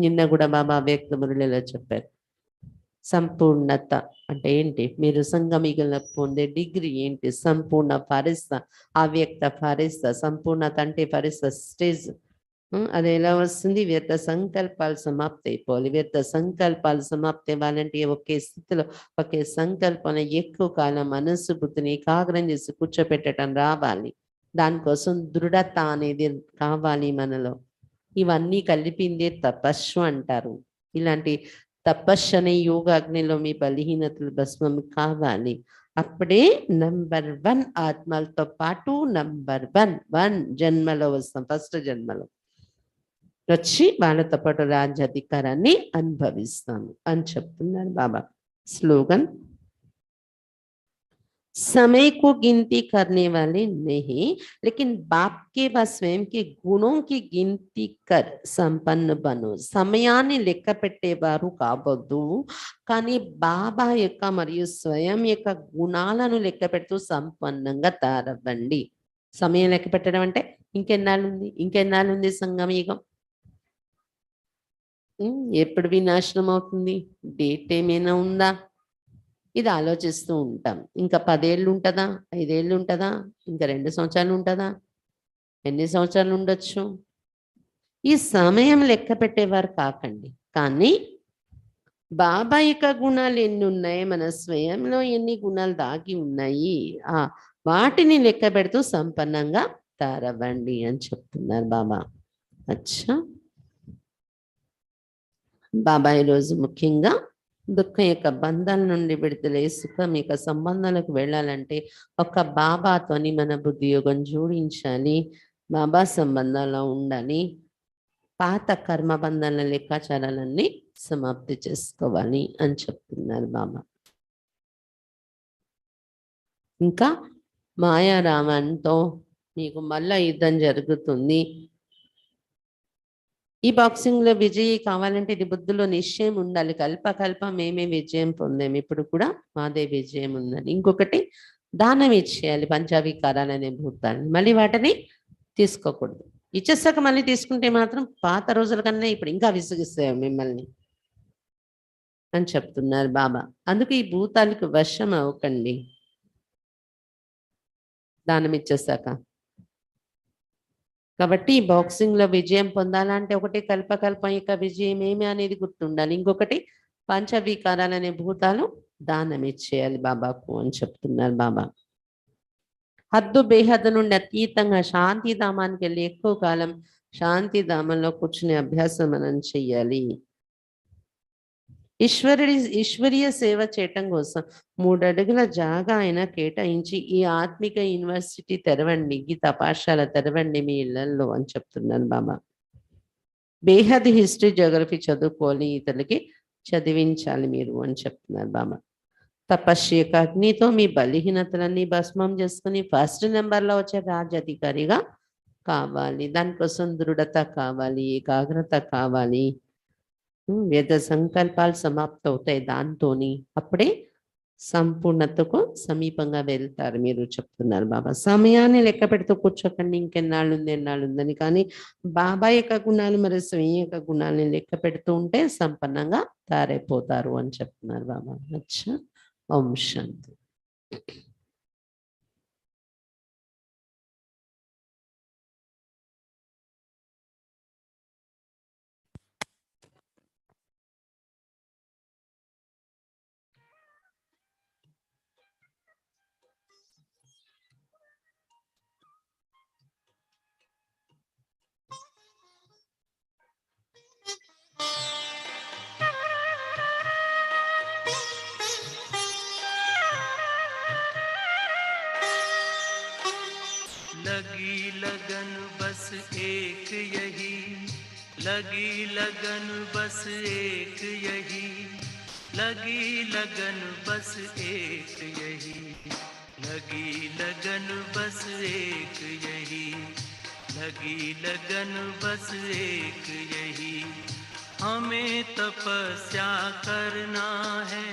నిన్న కూడా బాబా వ్యక్త మురళిలో చెప్పారు, సంపూర్ణత అంటే ఏంటి, మీరు సంగమిగల పొందే డిగ్రీ ఏంటి, సంపూర్ణ ఫరిస్తా, అవ్యక్త ఫరిస్తా, సంపూర్ణత అంటే ఫరిస్తా స్టేజ్. అది ఎలా వస్తుంది? వ్యర్థ సంకల్పాలు సమాప్తి అయిపోవాలి. వ్యర్థ సంకల్పాలు సమాప్తి అవ్వాలంటే ఒకే స్థితిలో ఒకే సంకల్పన ఎక్కువ కాలం మనస్సు బుద్ధిని ఏకాగ్రం చేసి కూర్చోపెట్టడం రావాలి. దానికోసం దృఢత అనేది కావాలి మనలో. ఇవన్నీ కలిపిందే తపస్సు అంటారు. ఇలాంటి తపస్సు అనే యోగాగ్నిలో మీ బలహీనతలు భస్మం కావాలి. అప్పుడే నంబర్ 1 ఆత్మలతో పాటు నంబర్ 1 జన్మలో వస్తాం. ఫస్ట్ జన్మలో వచ్చి వాళ్ళతో పాటు రాజ్యాధికారాన్ని అనుభవిస్తాము అని చెప్తున్నారు బాబా. స్లోగన్, समय को गिनती करने वाले नहीं, लेकिन बाप के व स्वयं के గుణం की गिनती कर సంపన్న బను. సమయాన్ని లెక్క పెట్టేవారు కావద్దు, కానీ బాబా యొక్క మరియు స్వయం యొక్క గుణాలను లెక్క పెడుతూ సంపన్నంగా తయారవ్వండి. సమయం లెక్క పెట్టడం అంటే ఇంకెన్నాళ్ళు ఉంది సంగమయుగం, ఎప్పుడు వినాశనం అవుతుంది, డేట్ ఏమైనా ఉందా, ఇది ఆలోచిస్తూ ఉంటాం. ఇంకా 10 ఏళ్ళు ఉంటుందా, 5 ఏళ్ళు ఉంటుందా, ఇంకా 2 సంవత్సరాలు ఉంటుందా, ఎన్ని సంవత్సరాలు ఉండొచ్చు, ఈ సమయం లెక్క పెట్టేవారు కాకండి. కానీ బాబా యొక్క గుణాలు ఎన్ని ఉన్నాయి, మన స్వయంలో ఎన్ని గుణాలు దాగి ఉన్నాయి, వాటిని లెక్క పెడుతూ సంపన్నంగా తయారవ్వండి అని చెప్తున్నారు బాబా. అచ్చా, బాబా ఈరోజు ముఖ్యంగా దుఃఖం యొక్క బంధాల నుండి విడుదలై సుఖం యొక్క సంబంధాలకు వెళ్ళాలంటే ఒక బాబాతోని మన బుద్ధి యోగం జోడించాలి, బాబా సంబంధాల్లో ఉండాలి, పాత కర్మ బంధాల లెక్కాచారాలన్నీ సమాప్తి చేసుకోవాలి అని చెప్తున్నారు బాబా. ఇంకా మాయారామంతో మీకు మళ్ళా యుద్ధం జరుగుతుంది. ఈ బాక్సింగ్ లో విజయి కావాలంటే ఇది బుద్ధిలో నిశ్చయం ఉండాలి. కల్ప మేమే విజయం పొందాము, ఇప్పుడు కూడా మాదే విజయం ఉందని. ఇంకొకటి దానం ఇచ్చేయాలి పంచవికారాలనే భూతాన్ని, మళ్ళీ వాటిని తీసుకోకూడదు. ఇచ్చేసాక మళ్ళీ తీసుకుంటే మాత్రం పాత రోజుల కన్నా ఇప్పుడు ఇంకా విసిగిస్తాయి మిమ్మల్ని అని చెప్తున్నారు బాబా. అందుకే ఈ భూతాలకు వశం అవ్వకండి దానం ఇచ్చేసాక. కాబట్టి బాక్సింగ్ లో విజయం పొందాలంటే ఒకటి కల్పకల్పం యొక్క విజయం ఏమి అనేది గుర్తుండాలి, ఇంకొకటి పంచవికారాలనే భూతాలు దానం ఇచ్చేయాలి బాబాకు అని చెప్తున్నారు బాబా. హద్దు బేహద్దు నుండి అతీతంగా శాంతిధామానికి వెళ్ళి ఎక్కువ కాలం శాంతిధామంలో కూర్చునే అభ్యాసం మనం చెయ్యాలి. ఈశ్వరీయ సేవ చేయటం కోసం 3 అడుగుల జాగా అయినా కేటాయించి ఈ ఆత్మిక యూనివర్సిటీ తెరవండి, గీతా పాఠశాల తెరవండి మీ ఇళ్లలో అని చెప్తున్నారు బాబా. బేహద్ హిస్టరీ జోగ్రఫీ చదువుకోవాలి, ఇతరులకి చదివించాలి మీరు అని చెప్తున్నారు బాబా. తపస్యక అగ్నితో మీ బలహీనతలన్నీ భస్మం చేసుకుని ఫస్ట్ నెంబర్లో వచ్చే రాజ్యాధికారిగా కావాలి. దానికోసం దృఢత కావాలి, ఏకాగ్రత కావాలి, వేద సంకల్పాలు సమాప్త అవుతాయి దాంతోని, అప్పుడే సంపూర్ణతకు సమీపంగా వెళ్తారు మీరు చెప్తున్నారు బాబా. సమయాన్ని లెక్క పెడుతూ కూర్చోకండి ఎన్నాళ్ళుందని, కానీ బాబా యొక్క గుణాలు మరియు స్వయం యొక్క గుణాలని లెక్క పెడుతూ ఉంటే సంపన్నంగా తయారైపోతారు అని చెప్తున్నారు బాబా. అచ్చా, ఓం శాంతి. लगी लगन बस एक यही, लगी लगन बस एक यही, लगी लगन बस एक यही, लगी लगन बस एक यही, लगी लगन बस एक यही। हमें तपस्या करना है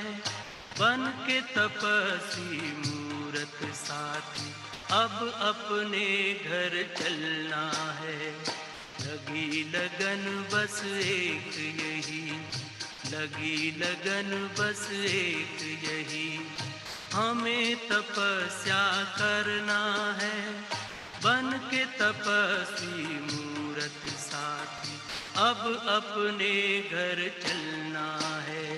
बन के तपस्वी मूरत साथी, अब अपने घर चलना है। लगी लगन बस एक यही, लगी लगन बस एक यही। हमें तपस्या करना है बन के तपस्वी मूरत साथी, अब अपने घर चलना है।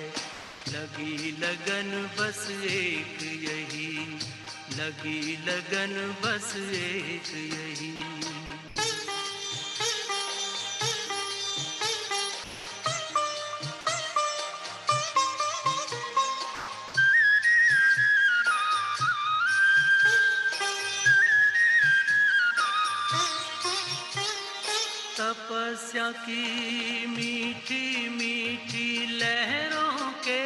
लगी लगन बस एक यही, लगी लगन बस एक यही। तपस्या की मीठी मीठी लहरों के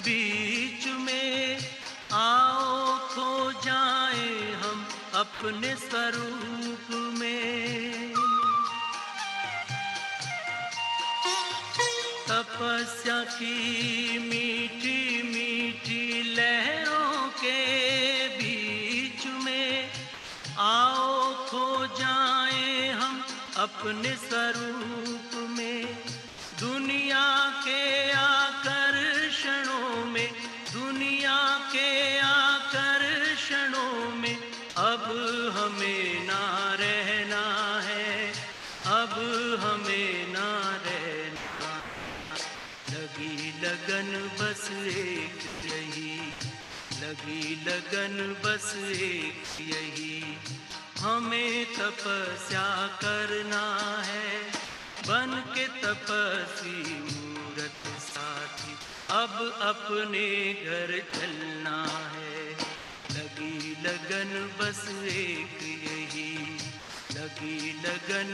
बीच में आओ खो स्वरूप में। तपस्या की मीठी मीठी लहरों के बीच में आओ खो जाएं हम अपने स्वरूप में। दुनिया के आकर्षणों में, दुनिया के आकर्षणों में अब हमें ना रहना है, अब हमें ना रहना। लगी लगन बस एक यही, लगी लगन बस एक यही, हमें तपस्या करना है बन के तपस्वी मूरत साथी। अब अपने घर चलना है, लगी लगन बस एक यही, लगी लगन